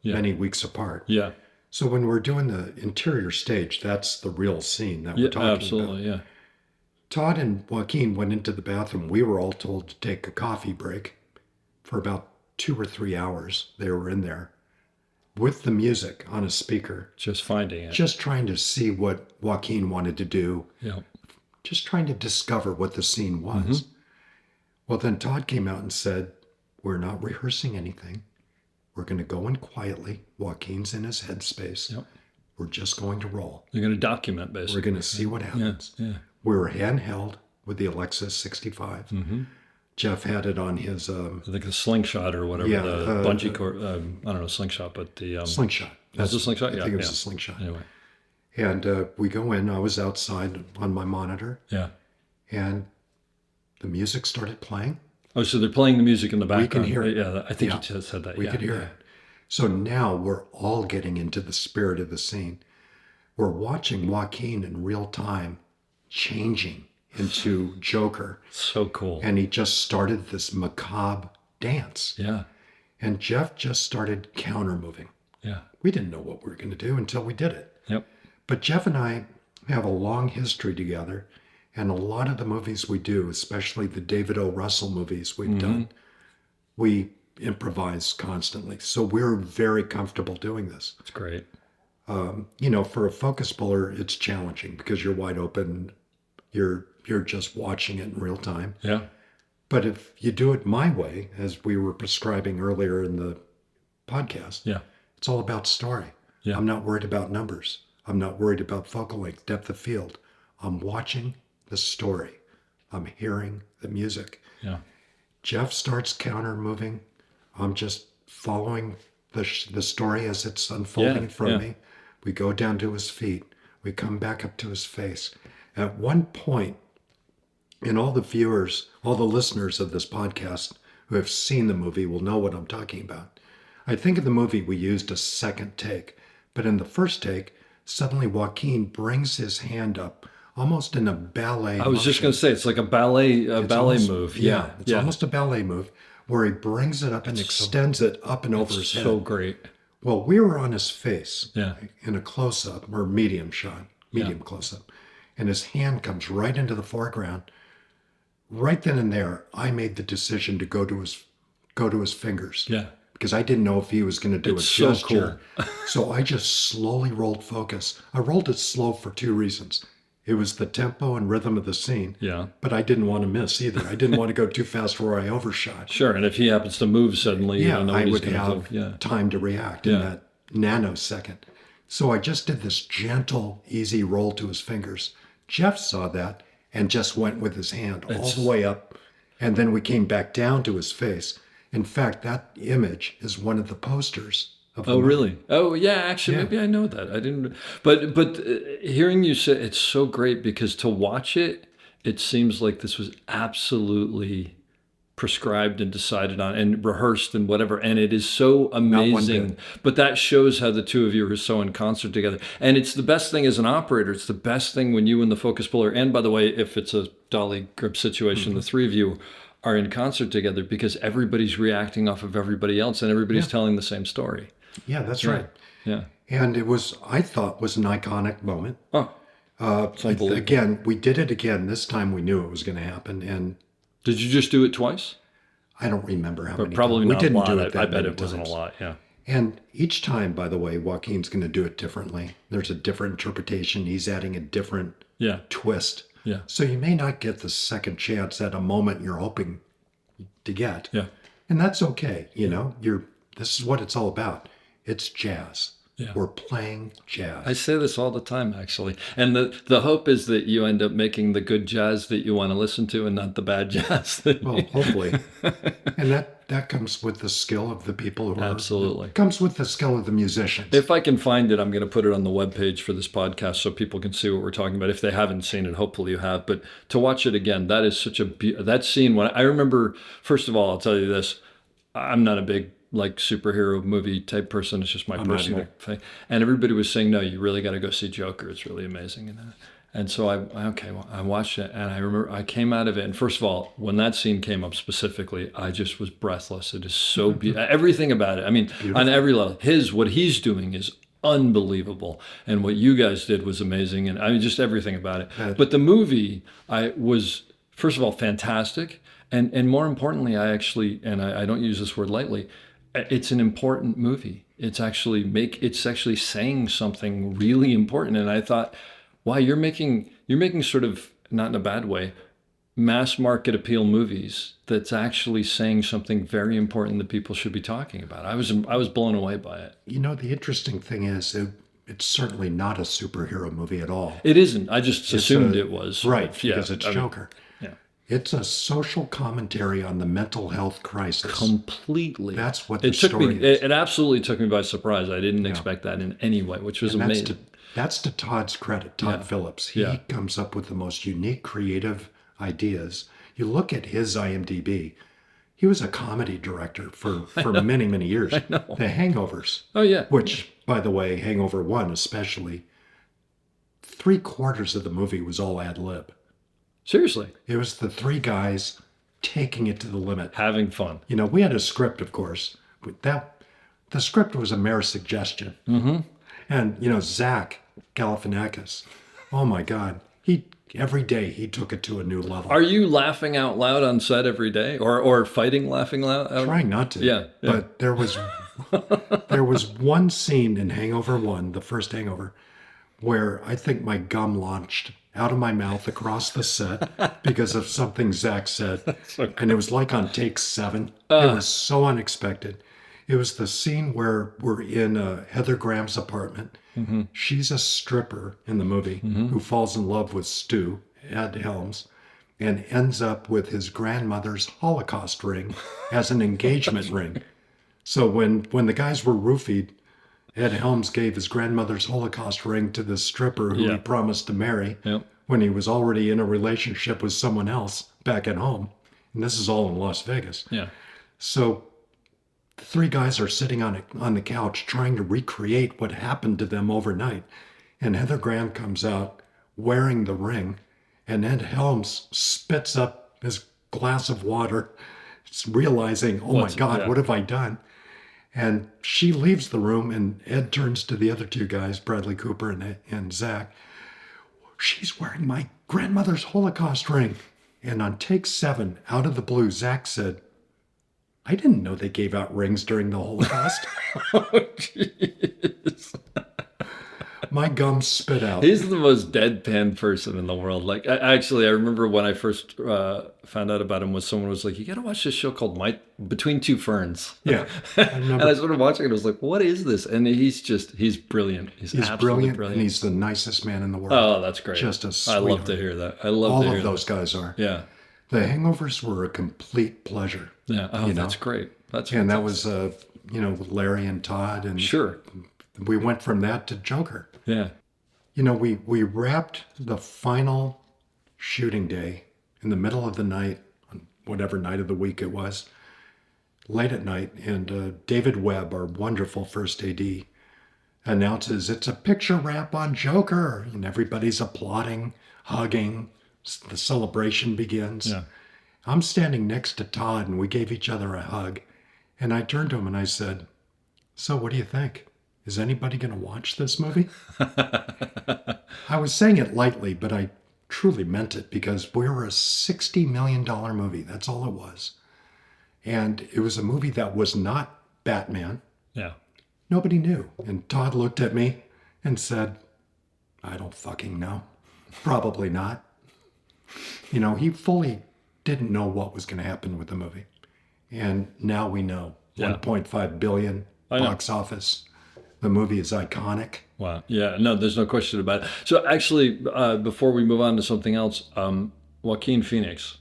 S5: many weeks apart.
S1: Yeah.
S5: So when we're doing the interior stage, that's the real scene that we're talking
S1: Absolutely.
S5: about.
S1: Yeah.
S5: Todd and Joaquin went into the bathroom. We were all told to take a coffee break for about 2 or 3 hours. They were in there with the music on a speaker,
S1: Just finding it.
S5: just trying to see what Joaquin wanted to do,
S1: Yeah.
S5: just trying to discover what the scene was. Well, then Todd came out and said, we're not rehearsing anything. We're going to go in quietly. Joaquin's in his headspace.
S1: Yep.
S5: We're just going to roll.
S1: You're going to document, basically.
S5: We're going to see what happens.
S1: Yeah.
S5: We were handheld with the Alexa 65. Jeff had it on his
S1: I think a slingshot or whatever,
S5: Yeah,
S1: the bungee cord, I don't know, slingshot, but the...
S5: slingshot.
S1: That's a slingshot?
S5: I
S1: Yeah,
S5: think it was
S1: yeah.
S5: a slingshot.
S1: Anyway.
S5: And we go in. I was outside on my monitor,
S1: Yeah.
S5: and the music started playing.
S1: Oh, so they're playing the music in the background.
S5: can hear it.
S1: Yeah, I think
S5: Yeah.
S1: you just said that.
S5: We
S1: yeah,
S5: could hear
S1: yeah.
S5: it. So now we're all getting into the spirit of the scene. We're watching Joaquin in real time changing into Joker.
S1: So cool.
S5: And he just started this macabre dance.
S1: Yeah.
S5: And Jeff just started counter moving.
S1: Yeah.
S5: We didn't know what we were going to do until we did it.
S1: Yep.
S5: But Jeff and I We have a long history together. And a lot of the movies we do, especially the David O. Russell movies we've done, we improvise constantly. So we're very comfortable doing this.
S1: It's great.
S5: For a focus puller, it's challenging because you're wide open. You're just watching it in real time.
S1: Yeah.
S5: But if you do it my way, as we were prescribing earlier in the podcast, it's all about story.
S1: Yeah.
S5: I'm not worried about numbers. I'm not worried about focal length, depth of field. I'm watching the story. I'm hearing the music.
S1: Yeah.
S5: Jeff starts counter moving. I'm just following the story as it's unfolding in front of me. We go down to his feet. We come back up to his face. At one point, and all the viewers, all the listeners of this podcast who have seen the movie will know what I'm talking about. I think in the movie we used a second take, but in the first take, suddenly Joaquin brings his hand up, almost in a ballet.
S1: I was just going to say, it's like a ballet move.
S5: Yeah, it's almost a ballet move where he brings it up and extends it up and over his head.
S1: So great.
S5: Well, we were on his face in a close-up or medium shot, close-up, and his hand comes right into the foreground. Right then and there, I made the decision to go to his fingers.
S1: Yeah.
S5: Because I didn't know if he was going to do a
S1: so
S5: gesture.
S1: Cool.
S5: So I just slowly rolled focus. I rolled it slow for two reasons. It was the tempo and rhythm of the scene.
S1: Yeah.
S5: But I didn't want to miss either. I didn't want to go too fast where I overshot.
S1: Sure. And if he happens to move suddenly, you don't know what
S5: I
S1: he's
S5: would
S1: going
S5: have
S1: to do.
S5: time to react in that nanosecond. So I just did this gentle, easy roll to his fingers. Jeff saw that and just went with his hand all the way up. And then we came back down to his face. In fact, that image is one of the posters of the movie.
S1: Really? Oh, yeah, actually, maybe I know that. I didn't. But hearing you say it's so great because to watch it, it seems like this was absolutely prescribed and decided on and rehearsed and whatever. And it is so amazing. But that shows how the two of you are so in concert together. And it's the best thing as an operator. It's the best thing when you and the focus puller, and by the way, if it's a dolly grip situation, the three of you are in concert together because everybody's reacting off of everybody else and everybody's telling the same story.
S5: Yeah, that's right.
S1: Yeah.
S5: And it was, I thought, was an iconic moment.
S1: Oh,
S5: again, we did it again. This time we knew it was going to happen. And
S1: did you just do it twice?
S5: I don't remember how many
S1: probably
S5: times.
S1: not
S5: We didn't
S1: a lot.
S5: do it that
S1: I bet
S5: many
S1: it wasn't
S5: times.
S1: a lot, yeah.
S5: And each time, by the way, Joaquin's going to do it differently. There's a different interpretation. He's adding a different twist.
S1: Yeah.
S5: So you may not get the second chance at a moment you're hoping to get.
S1: Yeah.
S5: And that's okay. This is what it's all about. It's jazz.
S1: Yeah.
S5: We're playing jazz.
S1: I say this all the time, actually. And the hope is that you end up making the good jazz that you want to listen to and not the bad jazz.
S5: Well, hopefully. And that comes with the skill of the people who
S1: Absolutely.
S5: Comes with the skill of the musicians.
S1: If I can find it, I'm going to put it on the webpage for this podcast so people can see what we're talking about. If they haven't seen it, hopefully you have. But to watch it again, that is such that scene. When I remember, first of all, I'll tell you this. I'm not a big superhero movie type person. It's just my personal thing. And everybody was saying, no, you really got to go see Joker. It's really amazing. And so I watched it, and I remember I came out of it. And first of all, when that scene came up specifically, I just was breathless. It is so beautiful. Everything about it. I mean, on every level, what he's doing is unbelievable. And what you guys did was amazing. And I mean, just everything about it. But the movie was, first of all, fantastic. And more importantly, I don't use this word lightly, it's an important movie. It's actually saying something really important. And I thought, wow, you're making sort of, not in a bad way, mass market appeal movies that's actually saying something very important that people should be talking about. I was blown away by it.
S5: The interesting thing is it's certainly not a superhero movie at all.
S1: It isn't. I just assumed it was.
S5: Right, because it's Joker.
S1: Yeah.
S5: It's a social commentary on the mental health crisis.
S1: Completely.
S5: That's what the story is.
S1: It absolutely took me by surprise. I didn't expect that in any way, which was amazing.
S5: That's to Todd's credit, Todd Phillips. He comes up with the most unique, creative ideas. You look at his IMDb. He was a comedy director for many, many years.
S1: I know.
S5: The Hangovers.
S1: Oh, yeah.
S5: Which, by the way, Hangover 1 especially, 3/4 of the movie was all ad lib.
S1: Seriously.
S5: It was the three guys taking it to the limit.
S1: Having fun.
S5: We had a script, of course. But the script was a mere suggestion. Mm-hmm. And, Zach Galifianakis, Oh my God. Every day he took it to a new level.
S1: Are you laughing out loud on set every day, or fighting laughing loud?
S5: Trying not to.
S1: Yeah.
S5: But there was one scene in Hangover 1, the first Hangover, where I think my gum launched out of my mouth across the set because of something Zach said. And it was like on take 7. It was so unexpected. It was the scene where we're in Heather Graham's apartment.
S1: Mm-hmm.
S5: She's a stripper in the movie who falls in love with Stu, Ed Helms, and ends up with his grandmother's Holocaust ring as an engagement ring. So when the guys were roofied, Ed Helms gave his grandmother's Holocaust ring to the stripper who he promised to marry when he was already in a relationship with someone else back at home. And this is all in Las Vegas.
S1: Yeah.
S5: So the 3 guys are sitting on the couch trying to recreate what happened to them overnight. And Heather Graham comes out wearing the ring, and Ed Helms spits up his glass of water, realizing, my God, what have I done? And she leaves the room, and Ed turns to the other 2 guys, Bradley Cooper and Zach. She's wearing my grandmother's Holocaust ring. And on take 7, out of the blue, Zach said, I didn't know they gave out rings during the Holocaust.
S1: Oh, jeez.
S5: My gums spit out.
S1: He's the most deadpan person in the world. Like, I remember when I first found out about him, someone was like, "You got to watch this show called Between Two Ferns."
S5: Yeah,
S1: and I started watching it. I was like, "What is this?" And he's brilliant. He's absolutely brilliant,
S5: and he's the nicest man in the world.
S1: Oh, that's great.
S5: Just a sweetheart.
S1: I love to hear that. All
S5: of those guys are.
S1: Yeah.
S5: The Hangovers were a complete pleasure.
S1: Yeah. Oh, that's great. That's
S5: and that was with Larry and Todd, and
S1: sure,
S5: we went from that to Joker.
S1: Yeah.
S5: We wrapped the final shooting day in the middle of the night, on whatever night of the week it was, late at night, and David Webb, our wonderful first AD, announces it's a picture wrap on Joker, and everybody's applauding, hugging. The celebration begins.
S1: Yeah.
S5: I'm standing next to Todd, and we gave each other a hug, and I turned to him and I said, "So what do you think? Is anybody going to watch this movie?" I was saying it lightly, but I truly meant it because we were a $60 million movie. That's all it was. And it was a movie that was not Batman.
S1: Yeah.
S5: Nobody knew. And Todd looked at me and said, "I don't fucking know. Probably not." He fully didn't know what was going to happen with the movie. And now we know.
S1: Yeah.
S5: 1.5 billion box office. The movie is iconic.
S1: Wow. Yeah. No, there's no question about it. So actually, before we move on to something else, Joaquin Phoenix.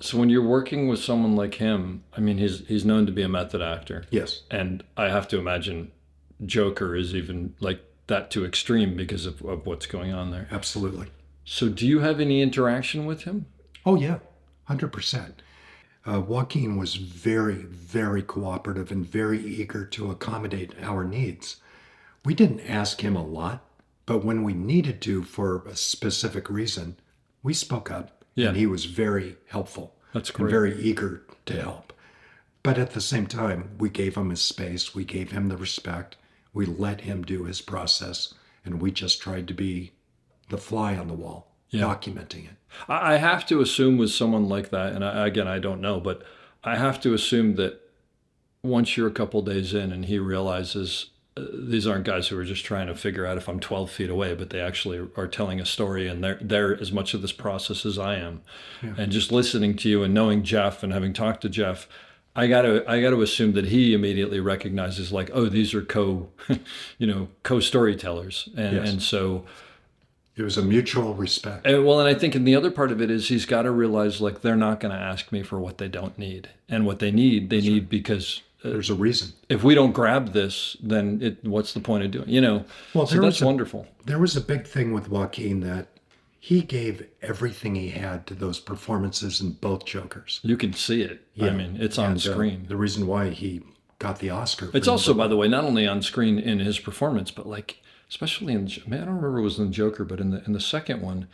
S1: So when you're working with someone like him, I mean, he's known to be a method actor.
S5: Yes.
S1: And I have to imagine Joker is even like that to extreme because of what's going on there.
S5: Absolutely.
S1: So do you have any interaction with him?
S5: Oh, yeah. 100%. Joaquin was very, very cooperative and very eager to accommodate our needs. We didn't ask him a lot, but when we needed to for a specific reason, we spoke up, and he was very helpful.
S1: That's great.
S5: And very eager to help. But at the same time, we gave him his space, we gave him the respect, we let him do his process, and we just tried to be the fly on the wall. Documenting it.
S1: I have to assume with someone like that, and I don't know, but I have to assume that once you're a couple days in and he realizes these aren't guys who are just trying to figure out if I'm 12 feet away, but they actually are telling a story and they're as much of this process as I am. Yeah. And just listening to you and knowing Jeff and having talked to Jeff, I got to assume that he immediately recognizes like, oh, these are co-storytellers. And so
S5: it was a mutual respect.
S1: And I think in the other part of it is he's got to realize like they're not going to ask me for what they don't need, and what they need need because
S5: there's a reason.
S1: If we don't grab this, then what's the point of doing? Well, so that's wonderful.
S5: There was a big thing with Joaquin that he gave everything he had to those performances in both Jokers.
S1: You can see it. Yeah. I mean, it's on screen.
S5: The reason why he got the Oscar.
S1: It's also, by the way, not only on screen in his performance, but like. Especially I don't remember it was in Joker, but in the second one,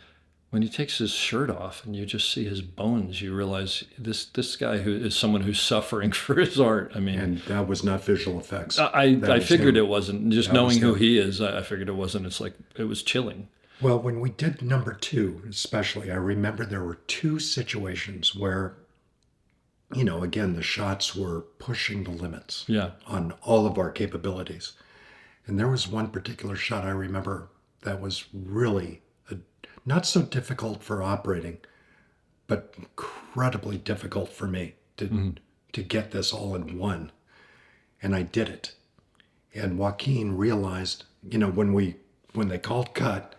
S1: when he takes his shirt off and you just see his bones, you realize this guy who is someone who's suffering for his art. I mean,
S5: and that was not visual effects.
S1: I figured it wasn't. Just knowing who he is, I figured it wasn't. It's like it was chilling.
S5: Well, when we did number 2, especially, I remember there were 2 situations where, again, the shots were pushing the limits
S1: Yeah.
S5: on all of our capabilities. And there was one particular shot I remember that was really not so difficult for operating, but incredibly difficult for me to get this all in one. And I did it. And Joaquin realized, when they called cut,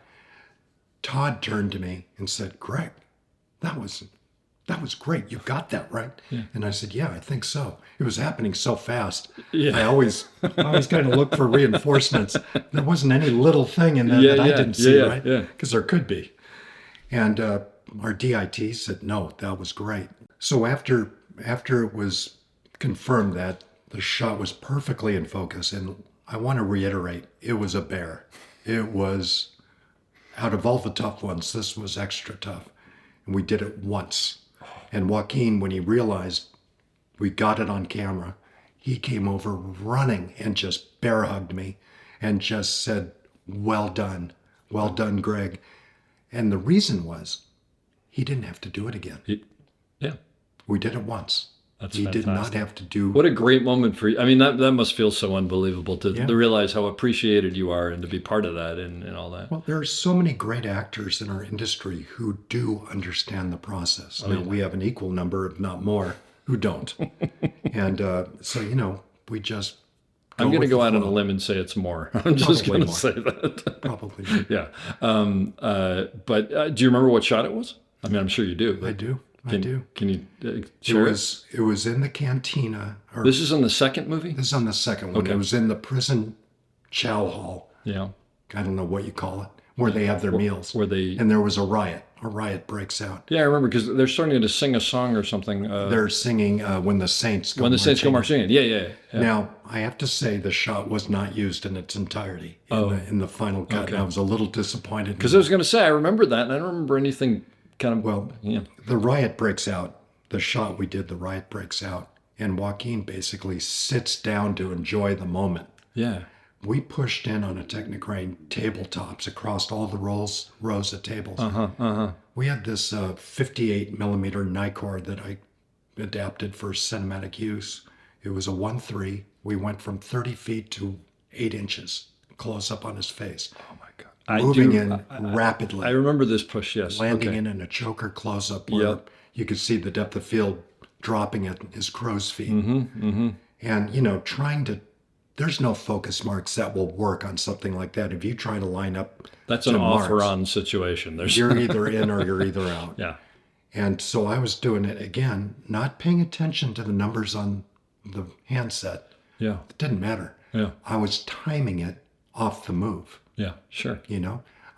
S5: Todd turned to me and said, "Greg, that was great. You got that right."
S1: Yeah.
S5: And I said, "Yeah, I think so." It was happening so fast.
S1: Yeah.
S5: I always kind of look for reinforcements. There wasn't any little thing in there that I didn't see, right?
S1: Yeah.
S5: Because there could be. And our DIT said, "No, that was great." So after it was confirmed that the shot was perfectly in focus, and I want to reiterate, it was a bear. It was, out of all the tough ones, this was extra tough. And we did it once. And Joaquin, when he realized we got it on camera, he came over running and just bear hugged me and just said, "Well done. Well done, Greg." And the reason was he didn't have to do it again.
S1: Yeah.
S5: We did it once.
S1: That's
S5: he
S1: fantastic.
S5: did not have to do.
S1: What a great moment for you. I mean, that must feel so unbelievable to
S5: Yeah.
S1: realize how appreciated you are and to be part of that and all that.
S5: Well, there are so many great actors in our industry who do understand the process. Now, we have an equal number, if not more, who don't. And so, we just.
S1: I'm going to
S5: with
S1: go
S5: the
S1: out on a
S5: flow.
S1: limb and say it's more. I'm just
S5: Probably
S1: going to
S5: more.
S1: say that.
S5: Probably. More.
S1: Yeah. But do you remember what shot it was? I mean, I'm sure you do.
S5: I do. I do.
S1: Can you
S5: It
S1: share it?
S5: was in the cantina. Or
S1: This is in the second movie?
S5: this is on the second one.
S1: Okay.
S5: It was in the prison chow hall.
S1: Yeah.
S5: I don't know what you call it, where they have their meals.
S1: Where they...
S5: And there was a riot. A riot breaks out.
S1: Yeah, I remember because they're starting to sing a song or something.
S5: They're singing "When the Saints Go
S1: When the Saints Go
S5: Marching."
S1: Marching In. Yeah.
S5: Now, I have to say the shot was not used in its entirety in the final cut.
S1: Okay.
S5: And I was a little disappointed.
S1: Because I was going to say, I remember that, and I don't remember anything kind of...
S5: Well,
S1: yeah.
S5: the riot breaks out. The shot we did, the riot breaks out. And Joaquin basically sits down to enjoy the moment.
S1: Yeah.
S5: We pushed in on a Technicrane tabletops across all the rows of tables. We had this 58 millimeter Nikkor that I adapted for cinematic use. It was a 1.3. We went from 30 feet to 8 inches, close up on his face.
S1: Oh, my God.
S5: Moving in rapidly.
S1: I remember this push, yes.
S5: Landing
S1: Okay.
S5: in a choker close up where you could see the depth of field dropping at his crow's feet. And, trying to, there's no focus marks that will work on something like that. If you try to line up,
S1: That's
S5: to
S1: an off or
S5: marks,
S1: on situation. There's...
S5: you're either in or you're either out.
S1: Yeah.
S5: And so I was doing it again, not paying attention to the numbers on the handset.
S1: Yeah.
S5: It didn't matter.
S1: Yeah.
S5: I was timing it off the move.
S1: Yeah. Sure.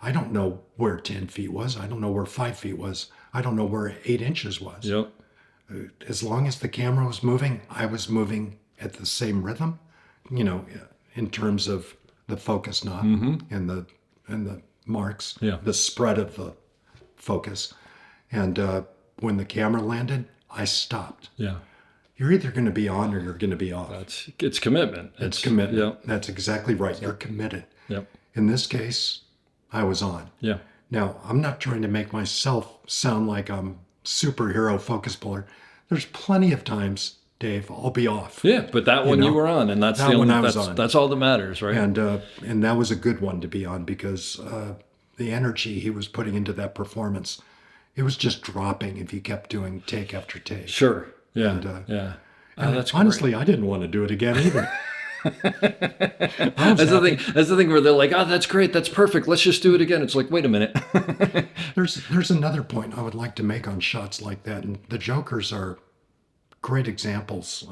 S5: I don't know where 10 feet was. I don't know where 5 feet was. I don't know where 8 inches was.
S1: Yep.
S5: As long as the camera was moving, I was moving at the same rhythm, in terms of the focus knob and the marks,
S1: Yeah.
S5: the spread of the focus. And when the camera landed, I stopped.
S1: Yeah.
S5: You're either going to be on or you're going to be off.
S1: It's commitment.
S5: It's commitment.
S1: Yeah.
S5: That's exactly right. You're committed.
S1: Yep.
S5: In this case, I was on.
S1: Yeah.
S5: Now, I'm not trying to make myself sound like I'm superhero focus puller. There's plenty of times, Dave, I'll be off.
S1: Yeah, but that one
S5: know,
S1: you were on, and that's
S5: that
S1: the
S5: one
S1: only,
S5: I was
S1: that's,
S5: on.
S1: that's all that matters, right?
S5: And that was a good one to be on because the energy he was putting into that performance, it was just dropping if you kept doing take after take.
S1: Sure. Yeah.
S5: And,
S1: yeah.
S5: And
S1: That's
S5: honestly, I didn't want to do it again either.
S1: That's the thing. That's the thing where they're like, "Oh, that's great. That's perfect. Let's just do it again." It's like, wait a minute.
S5: There's another point I would like to make on shots like that, and the Jokers are great examples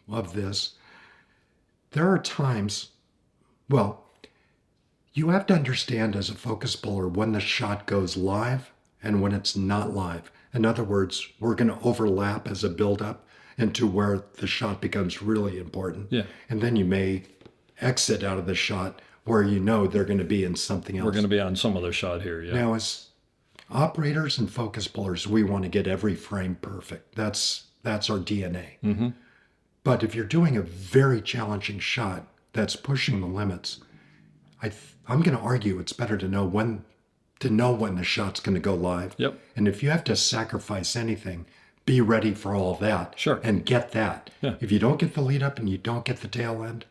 S5: of this. There are times, well, you have to understand as a focus puller when the shot goes live and when it's not live. In other words, we're going to overlap as a buildup into where the shot becomes really important.
S1: Yeah.
S5: And then you may exit out of the shot where they're going to be in something else.
S1: We're going to be on some other shot here. Yeah.
S5: Now, as operators and focus pullers, we want to get every frame perfect. That's our DNA. But if you're doing a very challenging shot that's pushing the limits, I'm going to argue it's better to know when to know when the shot's going to go live.
S1: Yep.
S5: And if you have to sacrifice anything, be ready for all that.
S1: Sure.
S5: And get that.
S1: Yeah.
S5: If you don't get the lead up and you don't get the tail end,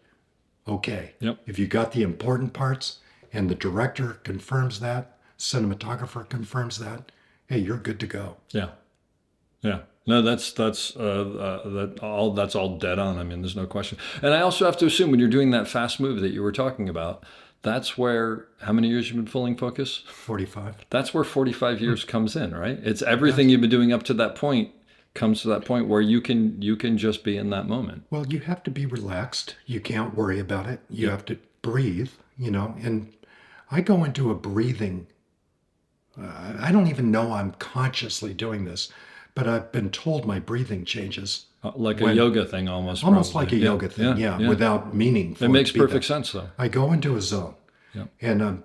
S5: okay.
S1: Yep.
S5: If you got the important parts and the director confirms that, cinematographer confirms that, hey, you're good to go.
S1: Yeah. Yeah. No, that's all dead on. I mean, there's no question. And I also have to assume when you're doing that fast move that you were talking about, that's where, how many years you've been pulling focus?
S5: 45.
S1: That's where 45 years comes in, right? It's everything you've been doing up to that point comes to that point where you can just be in that moment.
S5: Well, you have to be relaxed. You can't worry about it. You have to breathe, and I go into a breathing, I don't even know I'm consciously doing this, but I've been told my breathing changes.
S1: Like a yoga thing almost.
S5: Almost
S1: probably.
S5: like a yoga thing, without meaning for
S1: it makes
S5: to be that.
S1: perfect sense, though.
S5: I go into a zone,
S1: Yep.
S5: and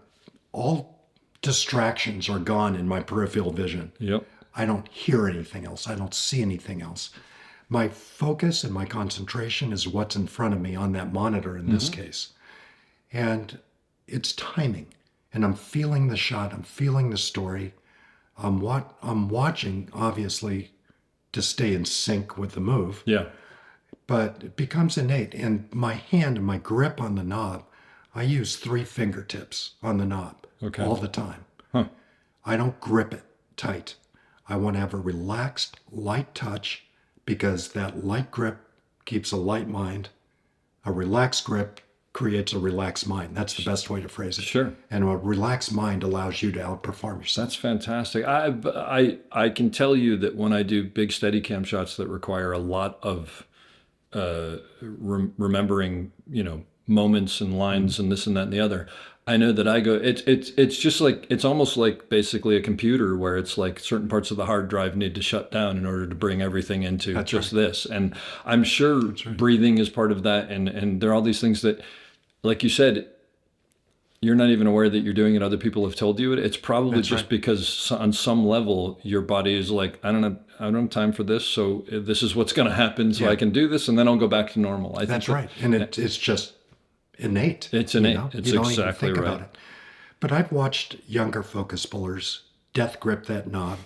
S5: all distractions are gone in my peripheral vision.
S1: Yep.
S5: I don't hear anything else. I don't see anything else. My focus and my concentration is what's in front of me on that monitor in this case. And it's timing. And I'm feeling the shot. I'm feeling the story. I'm watching, obviously, to stay in sync with the move.
S1: Yeah.
S5: But it becomes innate. And my hand and my grip on the knob, I use 3 fingertips on the knob all the time.
S1: Huh.
S5: I don't grip it tight. I want to have a relaxed, light touch because that light grip keeps a light mind. A relaxed grip creates a relaxed mind. That's the best way to phrase it.
S1: Sure.
S5: And a relaxed mind allows you to outperform yourself.
S1: That's fantastic. I can tell you that when I do big Steadicam shots that require a lot of remembering, moments and lines and this and that and the other, I know that I go. It's just like it's almost like basically a computer where it's like certain parts of the hard drive need to shut down in order to bring everything into this. And I'm sure breathing is part of that. And there are all these things that, like you said, you're not even aware that you're doing it. Other people have told you it. It's probably because on some level your body is like, I don't have time for this, so this is what's going to happen. So I can do this, and then I'll go back to normal. I think
S5: that's right, and it's just innate.
S1: It's innate. It's
S5: you don't
S1: exactly
S5: even think
S1: right.
S5: about it. But I've watched younger focus pullers death grip that knob.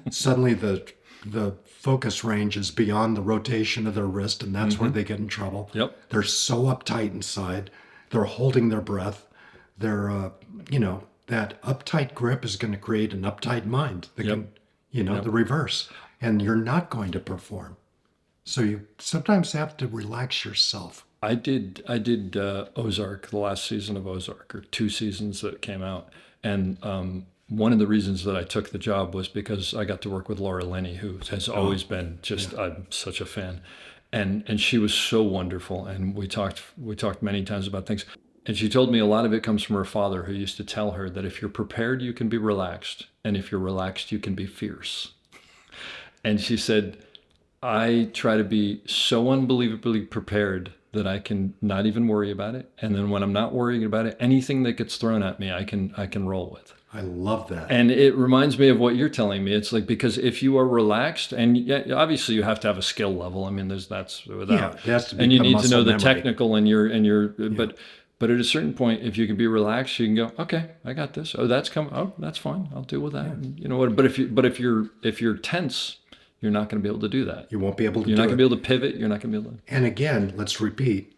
S5: Suddenly the focus range is beyond the rotation of their wrist, and that's where they get in trouble.
S1: Yep.
S5: They're so uptight inside. They're holding their breath. They're, that uptight grip is going to create an uptight mind. That can, the reverse. And you're not going to perform. So you sometimes have to relax yourself.
S1: I did Ozark, the last season of Ozark, or 2 seasons that came out. And one of the reasons that I took the job was because I got to work with Laura Linney, who has always been I'm such a fan. And she was so wonderful. And we talked many times about things. And she told me a lot of it comes from her father, who used to tell her that if you're prepared, you can be relaxed. And if you're relaxed, you can be fierce. And she said, I try to be so unbelievably prepared that I can not even worry about it. And then when I'm not worrying about it, anything that gets thrown at me, I can roll with.
S5: I love that.
S1: And it reminds me of what you're telling me. It's like, because if you are relaxed, and obviously you have to have a skill level. I mean, that's without,
S5: it has to
S1: and you
S5: become
S1: need to know
S5: muscle
S1: the
S5: memory.
S1: technical and but at a certain point, if you can be relaxed, you can go, okay, I got this. Oh, that's coming. Oh, that's fine. I'll deal with that. And you know what? But if you're tense, you're not going to be able to do that.
S5: You won't be able to
S1: You're
S5: do
S1: not
S5: it.
S1: going to be able to pivot. You're not going to be able to.
S5: And again, let's repeat.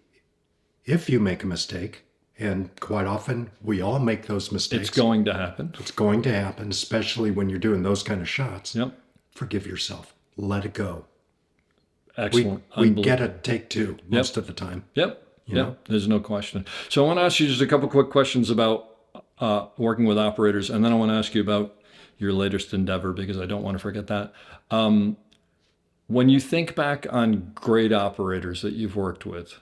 S5: If you make a mistake, and quite often we all make those mistakes.
S1: It's going to happen.
S5: It's going to happen, especially when you're doing those kind of shots.
S1: Yep.
S5: Forgive yourself. Let it go.
S1: Excellent.
S5: We get a take 2 most of the time.
S1: Yep.
S5: You know?
S1: There's no question. So I want to ask you just a couple quick questions about working with operators, and then I want to ask you about your latest endeavor, because I don't want to forget that. When you think back on great operators that you've worked with,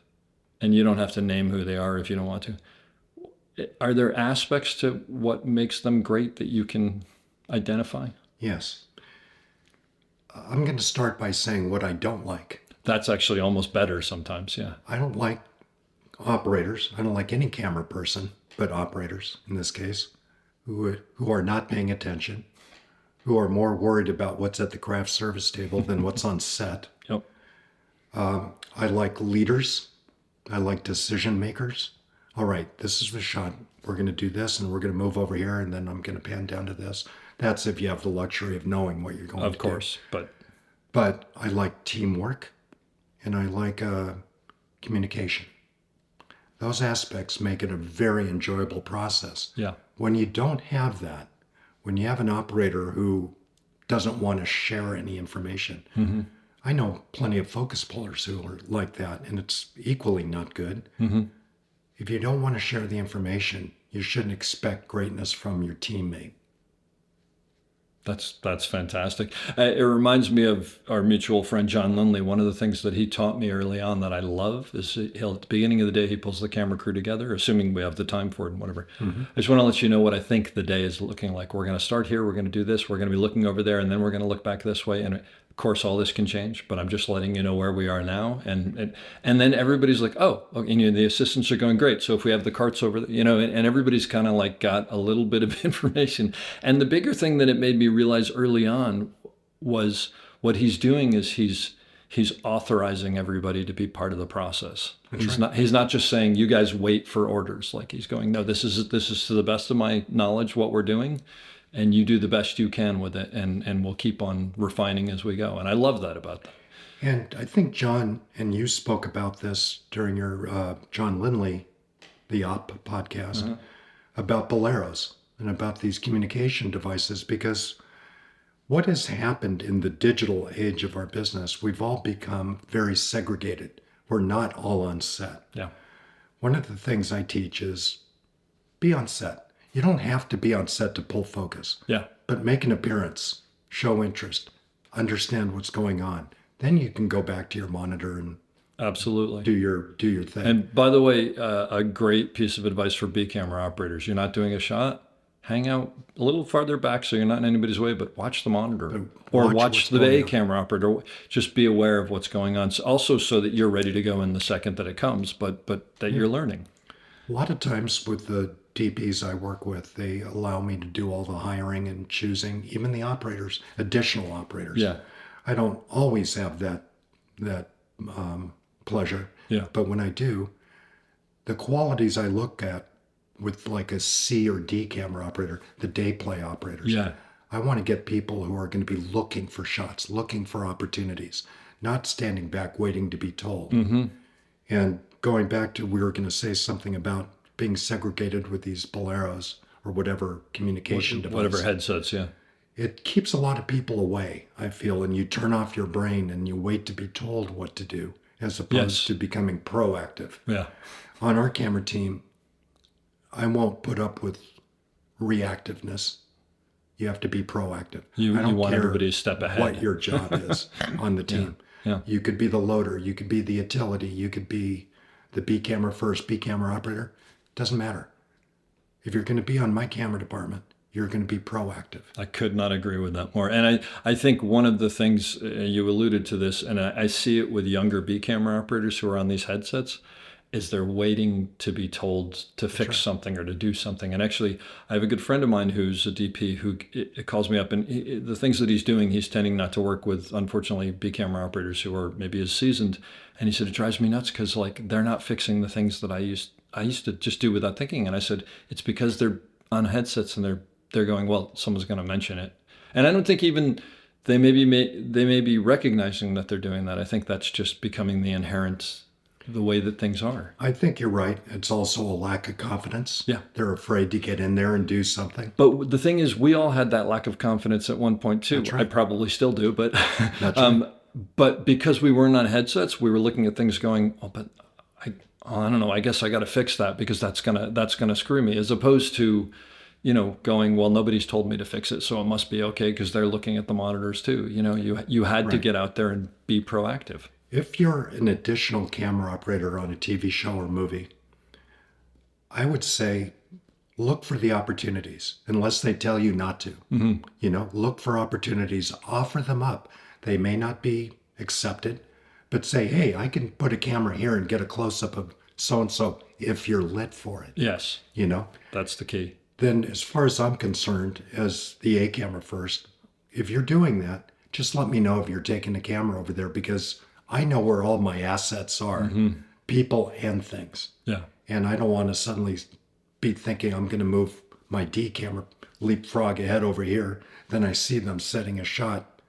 S1: and you don't have to name who they are if you don't want to, are there aspects to what makes them great that you can identify?
S5: Yes. I'm going to start by saying what I don't like.
S1: That's actually almost better sometimes, yeah.
S5: I don't like operators. I don't like any camera person, but operators in this case, who are not paying attention, who are more worried about what's at the craft service table than what's on set.
S1: Yep.
S5: I like leaders. I like decision makers. all right, this is the shot. We're going to do this, and we're going to move over here, and then I'm going to pan down to this. That's if you have the luxury of knowing what you're going to do.
S1: Of course,
S5: But I like teamwork, and I like communication. Those aspects make it a very enjoyable process.
S1: yeah.
S5: When you don't have that, when you have an operator who doesn't want to share any information, I know plenty of focus pullers who are like that, and it's equally not good. If you don't want to share the information, you shouldn't expect greatness from your teammate.
S1: That's fantastic. It reminds me of our mutual friend John Lindley. One of the things that he taught me early on that I love is he'll, at the beginning of the day, he pulls the camera crew together, assuming we have the time for it and whatever. I just want to let you know what I think the day is looking like. We're going to start here. We're going to do this. We're going to be looking over there, and then we're going to look back this way. And of course, all this can change, but I'm just letting you know where we are now. And then everybody's like, oh, and the assistants are going, great. So if we have the carts over, and everybody's kind of like got a little bit of information. And the bigger thing that it made me realize early on was what he's doing is he's authorizing everybody to be part of the process. He's not just saying, you guys wait for orders. Like he's going, no, this is to the best of my knowledge what we're doing. And you do the best you can with it, and we'll keep on refining as we go. And I love that about them.
S5: And I think, John, and you spoke about this during your John Lindley, the OP podcast, about Boleros and about these communication devices, because what has happened in the digital age of our business, we've all become very segregated. We're not all on set.
S1: Yeah.
S5: One of the things I teach is be on set. You don't have to be on set to pull focus.
S1: Yeah.
S5: But make an appearance, show interest, understand what's going on. Then you can go back to your monitor and
S1: absolutely
S5: do your thing.
S1: And by the way, a great piece of advice for B camera operators: you're not doing a shot, hang out a little farther back so you're not in anybody's way, but watch the monitor or watch the A camera operator. Just be aware of what's going on. Also, so that you're ready to go in the second that it comes, but that you're learning.
S5: A lot of times with the DPs I work with, they allow me to do all the hiring and choosing, even the operators, additional operators.
S1: Yeah.
S5: I don't always have that pleasure.
S1: Yeah.
S5: But when I do, the qualities I look at with like a C or D camera operator, the day play operators.
S1: Yeah.
S5: I want to get people who are going to be looking for shots, looking for opportunities, not standing back waiting to be told. And going back to, we were going to say something about being segregated with these Boleros or whatever communication device.
S1: Whatever headsets, yeah.
S5: It keeps a lot of people away, I feel, and you turn off your brain and you wait to be told what to do as opposed to becoming proactive.
S1: Yeah.
S5: On our camera team, I won't put up with reactiveness. You have to be proactive.
S1: You
S5: I don't
S1: want
S5: care
S1: everybody to step ahead.
S5: what your job is on the team.
S1: Yeah.
S5: You could be the loader. You could be the utility. You could be the B camera first, B camera operator. Doesn't matter. If you're going to be on my camera department, you're going to be proactive.
S1: I could not agree with that more. And I think one of the things, you alluded to this, and I see it with younger B camera operators who are on these headsets, is they're waiting to be told to fix something or to do something. And actually, I have a good friend of mine who's a DP who calls me up, and the things that he's doing, he's tending not to work with, unfortunately, B camera operators who are maybe as seasoned. And he said, it drives me nuts because like they're not fixing the things that I used to just do without thinking. And I said, it's because they're on headsets and they're going, well, someone's going to mention it. And I don't think even they may be recognizing that they're doing that. I think that's just becoming the way that things are.
S5: I think you're right. It's also a lack of confidence.
S1: Yeah.
S5: They're afraid to get in there and do something.
S1: But the thing is, we all had that lack of confidence at one point too.
S5: That's right.
S1: I probably still do, but
S5: That's right.
S1: but because we weren't on headsets, we were looking at things going, oh, but I don't know. I guess I got to fix that because that's gonna screw me. As opposed to, going, well, nobody's told me to fix it, so it must be okay because they're looking at the monitors too. You had to get out there and be proactive.
S5: If you're an additional camera operator on a TV show or movie, I would say look for the opportunities, unless they tell you not to. Look for opportunities, offer them up. They may not be accepted, but say, hey, I can put a camera here and get a close-up of so-and-so if you're lit for it.
S1: Yes. That's the key.
S5: Then as far as I'm concerned, as the A camera first, if you're doing that, just let me know if you're taking the camera over there because I know where all my assets are, people and things.
S1: Yeah.
S5: And I don't want to suddenly be thinking I'm going to move my D camera, leapfrog ahead over here. Then I see them setting a shot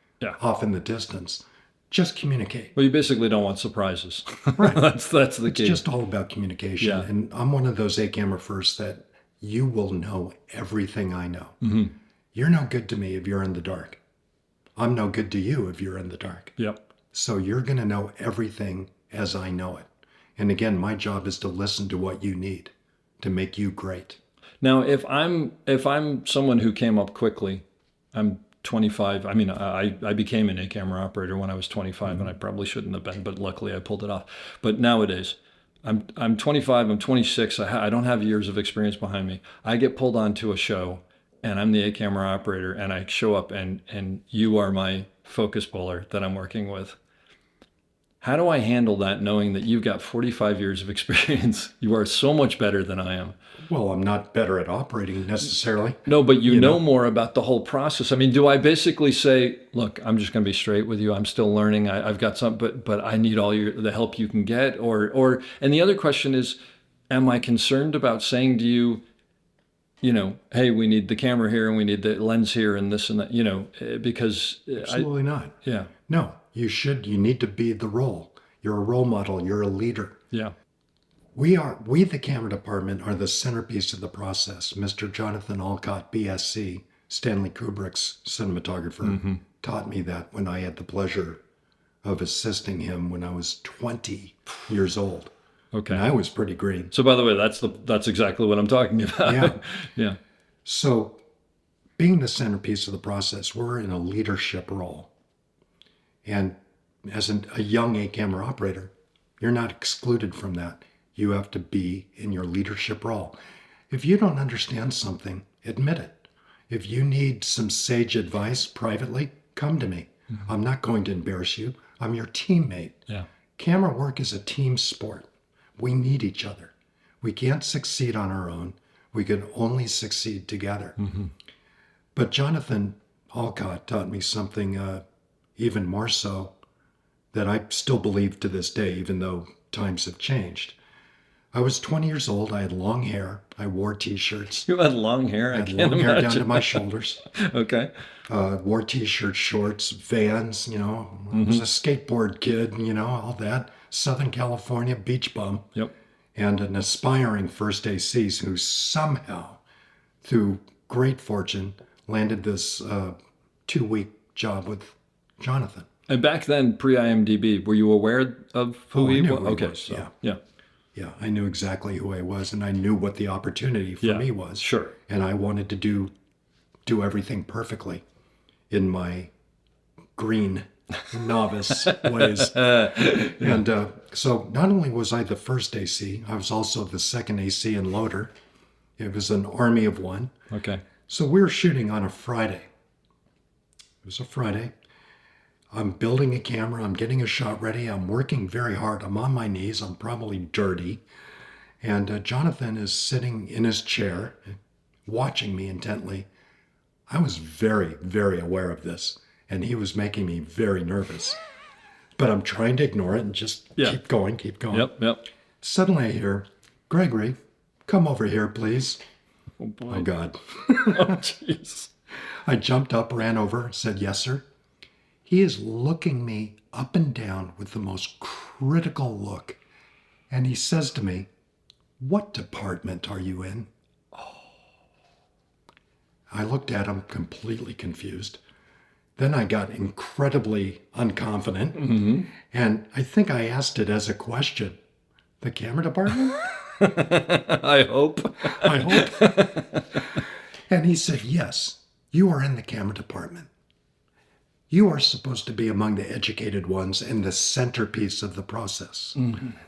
S5: off in the distance. Just communicate.
S1: Well, you basically don't want surprises.
S5: Right.
S1: that's the key.
S5: It's just all about communication.
S1: Yeah.
S5: And I'm one of those A camera firsts that you will know everything I know.
S1: Mm-hmm.
S5: You're no good to me if you're in the dark. I'm no good to you if you're in the dark.
S1: Yep.
S5: So you're going to know everything as I know it. And again, my job is to listen to what you need to make you great.
S1: Now, if I'm someone who came up quickly, I'm 25. I mean, I became an A camera operator when I was 25, and I probably shouldn't have been, but luckily I pulled it off. But nowadays, I'm 25. I'm 26. I don't have years of experience behind me. I get pulled onto a show, and I'm the A camera operator, and I show up, and you are my focus puller that I'm working with. How do I handle that, knowing that you've got 45 years of experience? You are so much better than I am.
S5: Well, I'm not better at operating necessarily.
S1: No, but you know more about the whole process. I mean, do I basically say, look, I'm just going to be straight with you. I'm still learning. I've got some, but I need all the help you can get. And the other question is, am I concerned about saying to you, hey, we need the camera here and we need the lens here and this and that, because
S5: Absolutely not.
S1: Yeah.
S5: No, you need to be the role. You're a role model. You're a leader.
S1: Yeah.
S5: We, the camera department, are the centerpiece of the process. Mr. Jonathan Alcott, BSc, Stanley Kubrick's cinematographer, taught me that when I had the pleasure of assisting him when I was 20 years old.
S1: Okay.
S5: And I was pretty green.
S1: So by the way, that's exactly what I'm talking about.
S5: Yeah.
S1: Yeah.
S5: So being the centerpiece of the process, we're in a leadership role. And as a young A camera operator, you're not excluded from that. You have to be in your leadership role. If you don't understand something, admit it. If you need some sage advice privately, come to me. I'm not going to embarrass you. I'm your teammate.
S1: Yeah.
S5: Camera work is a team sport. We need each other. We can't succeed on our own. We can only succeed together. But Jonathan Alcott taught me something even more so that I still believe to this day, even though times have changed. I was 20 years old. I had long hair. I wore T-shirts.
S1: You had long hair?
S5: I had long hair down to my shoulders.
S1: Okay.
S5: Wore T-shirts, shorts, Vans, I was a skateboard kid, all that. Southern California beach bum.
S1: Yep.
S5: And an aspiring first AC who somehow, through great fortune, landed this 2-week job with Jonathan.
S1: And back then, pre-IMDb, were you aware of who he was? Okay.
S5: So,
S1: yeah.
S5: Yeah, I knew exactly who I was, and I knew what the opportunity for me was.
S1: Sure.
S5: And I wanted to do everything perfectly in my green novice ways. And so not only was I the first AC, I was also the second AC and loader. It was an army of one.
S1: Okay.
S5: So we were shooting on a Friday. It was a Friday. I'm building a camera. I'm getting a shot ready. I'm working very hard. I'm on my knees. I'm probably dirty. And Jonathan is sitting in his chair, watching me intently. I was very, very aware of this, and he was making me very nervous. But I'm trying to ignore it and just keep going.
S1: Yep.
S5: Suddenly I hear, Gregory, come over here, please.
S1: Oh, boy.
S5: Oh, God.
S1: Oh, jeez.
S5: I jumped up, ran over, said, yes, sir. He is looking me up and down with the most critical look. And he says to me, what department are you in? Oh. I looked at him completely confused. Then I got incredibly unconfident. And I think I asked it as a question. The camera department?
S1: I hope.
S5: I hope. And he said, yes, you are in the camera department. You are supposed to be among the educated ones and the centerpiece of the process.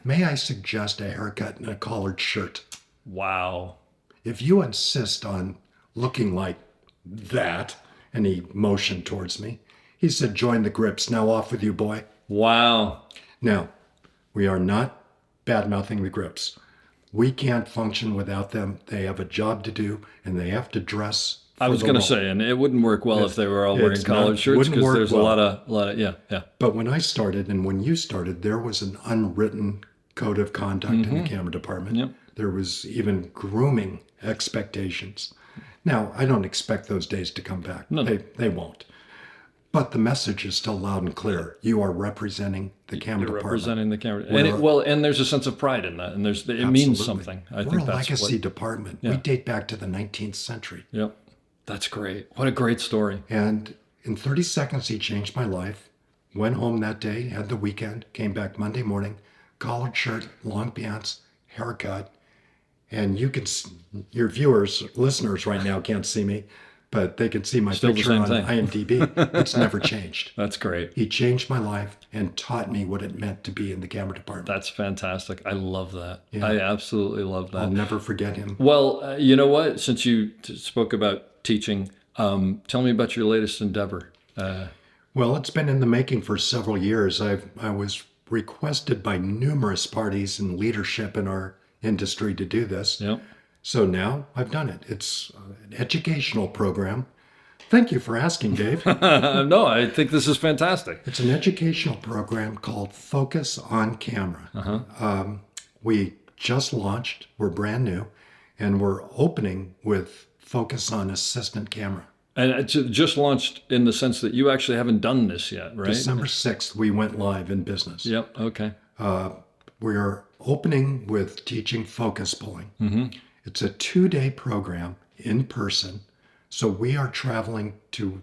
S5: May I suggest a haircut and a collared shirt?
S1: Wow.
S5: If you insist on looking like that, and he motioned towards me, he said, join the grips. Now off with you, boy.
S1: Wow.
S5: Now, we are not bad-mouthing the grips. We can't function without them. They have a job to do, and they have to dress.
S1: I was going to say, and it wouldn't work well if they were all wearing collared shirts, because there's a lot of, yeah.
S5: But when I started and when you started, there was an unwritten code of conduct in the camera department.
S1: Yep.
S5: There was even grooming expectations. Now, I don't expect those days to come back.
S1: No.
S5: They won't. But the message is still loud and clear. You are representing the camera
S1: You're
S5: department.
S1: representing the camera.
S5: We're
S1: And there's a sense of pride in that. And it means
S5: Absolutely.
S1: something. I
S5: We're
S1: think
S5: a
S1: that's
S5: legacy
S1: what,
S5: department.
S1: Yeah.
S5: We date back to the 19th century.
S1: Yep. That's great. What a great story.
S5: And in 30 seconds, he changed my life. Went home that day, had the weekend, came back Monday morning, collared shirt, long pants, haircut. And you can, your viewers, listeners right now can't see me, but they can see my
S1: Still the
S5: picture
S1: same
S5: on
S1: thing.
S5: IMDb. It's never changed.
S1: That's great.
S5: He changed my life and taught me what it meant to be in the camera department.
S1: That's fantastic. I love that.
S5: Yeah.
S1: I absolutely love that.
S5: I'll never forget him.
S1: Well, you know what? Since you spoke about teaching, tell me about your latest endeavor.
S5: Well, it's been in the making for several years. I was requested by numerous parties and leadership in our industry to do this.
S1: Yep.
S5: So now I've done it. It's an educational program. Thank you for asking, Dave.
S1: No, I think this is fantastic.
S5: It's an educational program called Focus on Camera. We just launched. We're brand new. And we're opening with Focus on Assistant Camera.
S1: And it's just launched in the sense that you actually haven't done this yet, right?
S5: December 6th, we went live in business.
S1: Yep. Okay.
S5: We are opening with teaching focus pulling. It's a 2-day program in person. So we are traveling to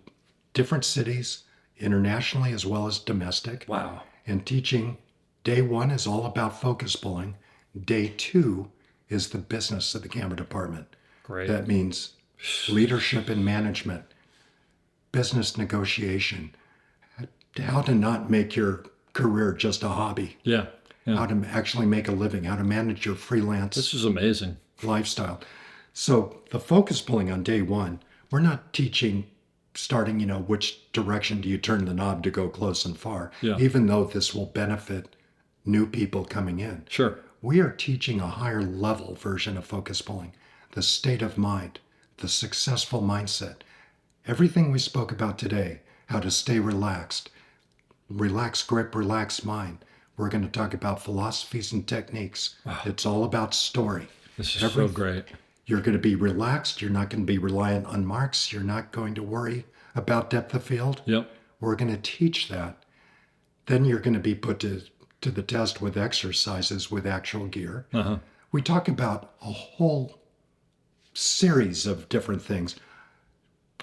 S5: different cities, internationally as well as domestic.
S1: Wow.
S5: And teaching. Day 1 is all about focus pulling. Day 2 is the business of the camera department.
S1: Great.
S5: That means leadership and management, business negotiation, how to not make your career just a hobby,
S1: Yeah. Yeah.
S5: how to actually make a living, how to manage your freelance
S1: This is amazing.
S5: lifestyle. So the focus pulling on day 1, we're not teaching starting, which direction do you turn the knob to go close and far,
S1: Yeah.
S5: even though this will benefit new people coming in.
S1: Sure.
S5: We are teaching a higher level version of focus pulling, the state of mind, the successful mindset, everything we spoke about today, how to stay relaxed, relax grip, relax mind. We're going to talk about philosophies and techniques. It's all about story.
S1: This is so great.
S5: You're going to be relaxed. You're not going to be reliant on marks. You're not going to worry about depth of field.
S1: Yep.
S5: We're going to teach that. Then you're going to be put to the test with exercises with actual gear. We talk about a whole series of different things.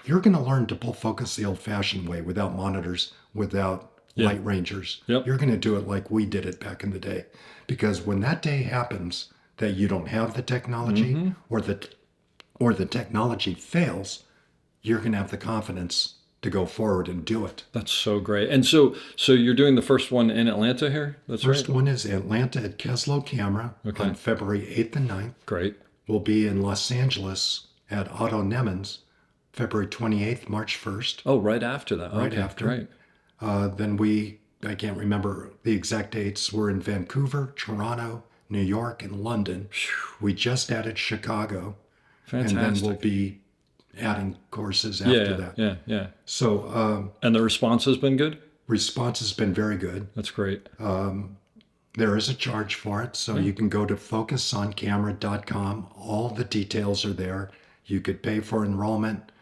S5: You're going to learn to pull focus the old-fashioned way without monitors, without light rangers.
S1: Yep.
S5: You're going to do it like we did it back in the day. Because when that day happens that you don't have the technology or the technology fails, you're going to have the confidence to go forward and do it.
S1: That's so great. And so you're doing the first one in Atlanta here? That's
S5: First
S1: right?
S5: one is Atlanta at Keslow Camera on February 8th and 9th.
S1: Great.
S5: We'll be in Los Angeles at Otto Nemens, February 28th, March 1st.
S1: Oh, right after that.
S5: Right
S1: Okay,
S5: after.
S1: Right.
S5: Then I can't remember the exact dates. We're in Vancouver, Toronto, New York, and London. We just added Chicago.
S1: Fantastic.
S5: And then we'll be adding courses after that.
S1: Yeah.
S5: So
S1: And the response has been good?
S5: response has been very good.
S1: That's great.
S5: There is a charge for it, so you can go to focusoncamera.com. All the details are there. You could pay for enrollment.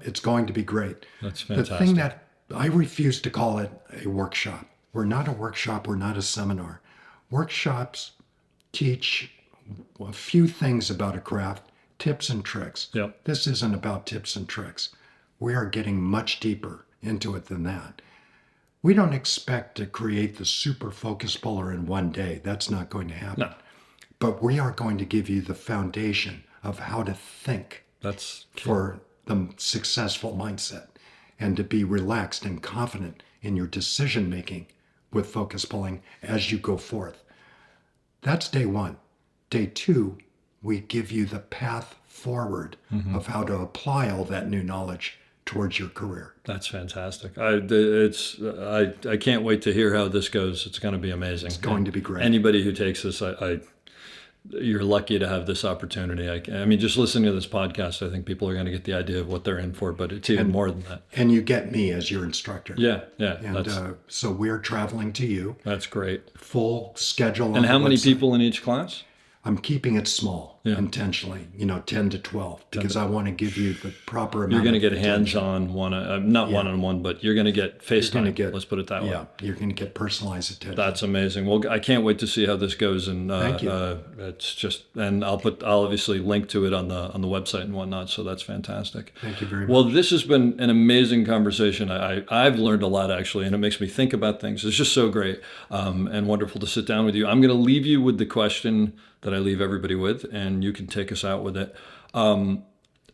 S5: It's going to be great.
S1: That's
S5: The
S1: fantastic.
S5: thing that I refuse to call it a workshop. We're not a workshop. We're not a seminar. Workshops teach a few things about a craft, tips and tricks.
S1: Yep.
S5: This isn't about tips and tricks. We are getting much deeper into it than that. We don't expect to create the super focus puller in one day. That's not going to happen.
S1: No.
S5: But we are going to give you the foundation of how to think
S1: That's
S5: for the successful mindset and to be relaxed and confident in your decision making with focus pulling as you go forth. That's day 1. Day 2, we give you the path forward of how to apply all that new knowledge towards your career.
S1: That's fantastic. I can't wait to hear how this goes. It's going to be amazing. It's
S5: going to be great.
S1: Anybody who takes this, you're lucky to have this opportunity. I mean, just listening to this podcast, I think people are going to get the idea of what they're in for, but it's even more than that.
S5: And you get me as your instructor.
S1: Yeah.
S5: And so we're traveling to you.
S1: That's great.
S5: Full schedule.
S1: And how many people in each class?
S5: I'm keeping it small intentionally, 10 to 12, because I want to give you the proper amount.
S1: You're going to get
S5: attention.
S1: hands-on, one-on-one, but you're going to get FaceTime. Let's put it that way.
S5: Yeah, you're going to get personalized attention.
S1: That's amazing. Well, I can't wait to see how this goes, and
S5: Thank you.
S1: It's just, and I'll obviously link to it on the website and whatnot. So that's fantastic.
S5: Thank you very much.
S1: Well, this has been an amazing conversation. I've learned a lot actually, and it makes me think about things. It's just so great and wonderful to sit down with you. I'm going to leave you with the question that I leave everybody with, and you can take us out with it.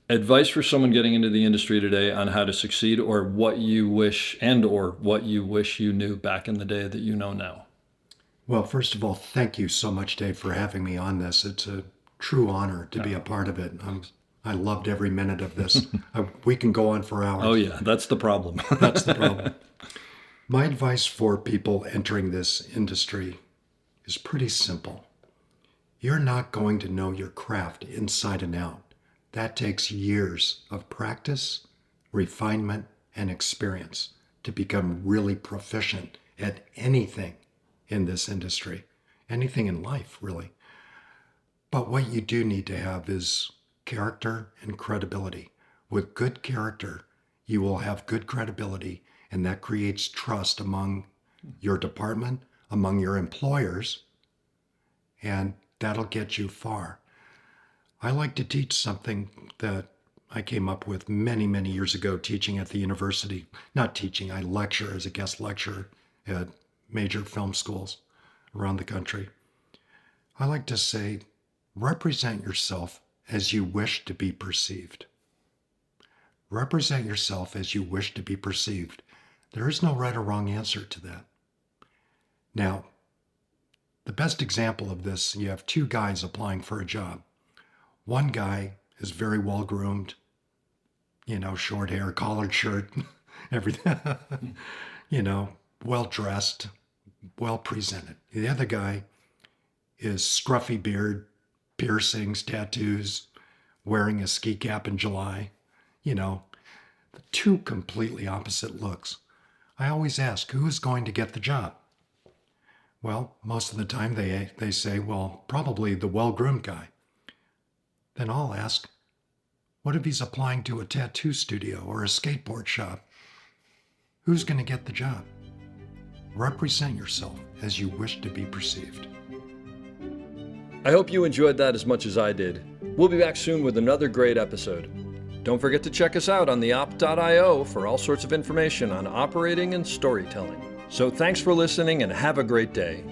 S1: Advice for someone getting into the industry today on how to succeed, or what you wish you knew back in the day that you know now.
S5: Well, first of all, thank you so much, Dave, for having me on this. It's a true honor to be a part of it. I loved every minute of this. We can go on for hours.
S1: Oh yeah, that's the problem.
S5: That's the problem. My advice for people entering this industry is pretty simple. You're not going to know your craft inside and out. That takes years of practice, refinement, and experience to become really proficient at anything in this industry, anything in life, really. But what you do need to have is character and credibility. With good character, you will have good credibility, and that creates trust among your department, among your employers, and that'll get you far. I like to teach something that I came up with many, many years ago teaching at the university. Not teaching, I lecture as a guest lecturer at major film schools around the country. I like to say, represent yourself as you wish to be perceived. Represent yourself as you wish to be perceived. There is no right or wrong answer to that. Now, the best example of this, you have two guys applying for a job. One guy is very well groomed, short hair, collared shirt, everything, well dressed, well presented. The other guy is scruffy beard, piercings, tattoos, wearing a ski cap in July. Two completely opposite looks. I always ask, who is going to get the job? Well, most of the time they say, well, probably the well-groomed guy. Then I'll ask, what if he's applying to a tattoo studio or a skateboard shop? Who's going to get the job? Represent yourself as you wish to be perceived.
S1: I hope you enjoyed that as much as I did. We'll be back soon with another great episode. Don't forget to check us out on theop.io for all sorts of information on operating and storytelling. So thanks for listening and have a great day.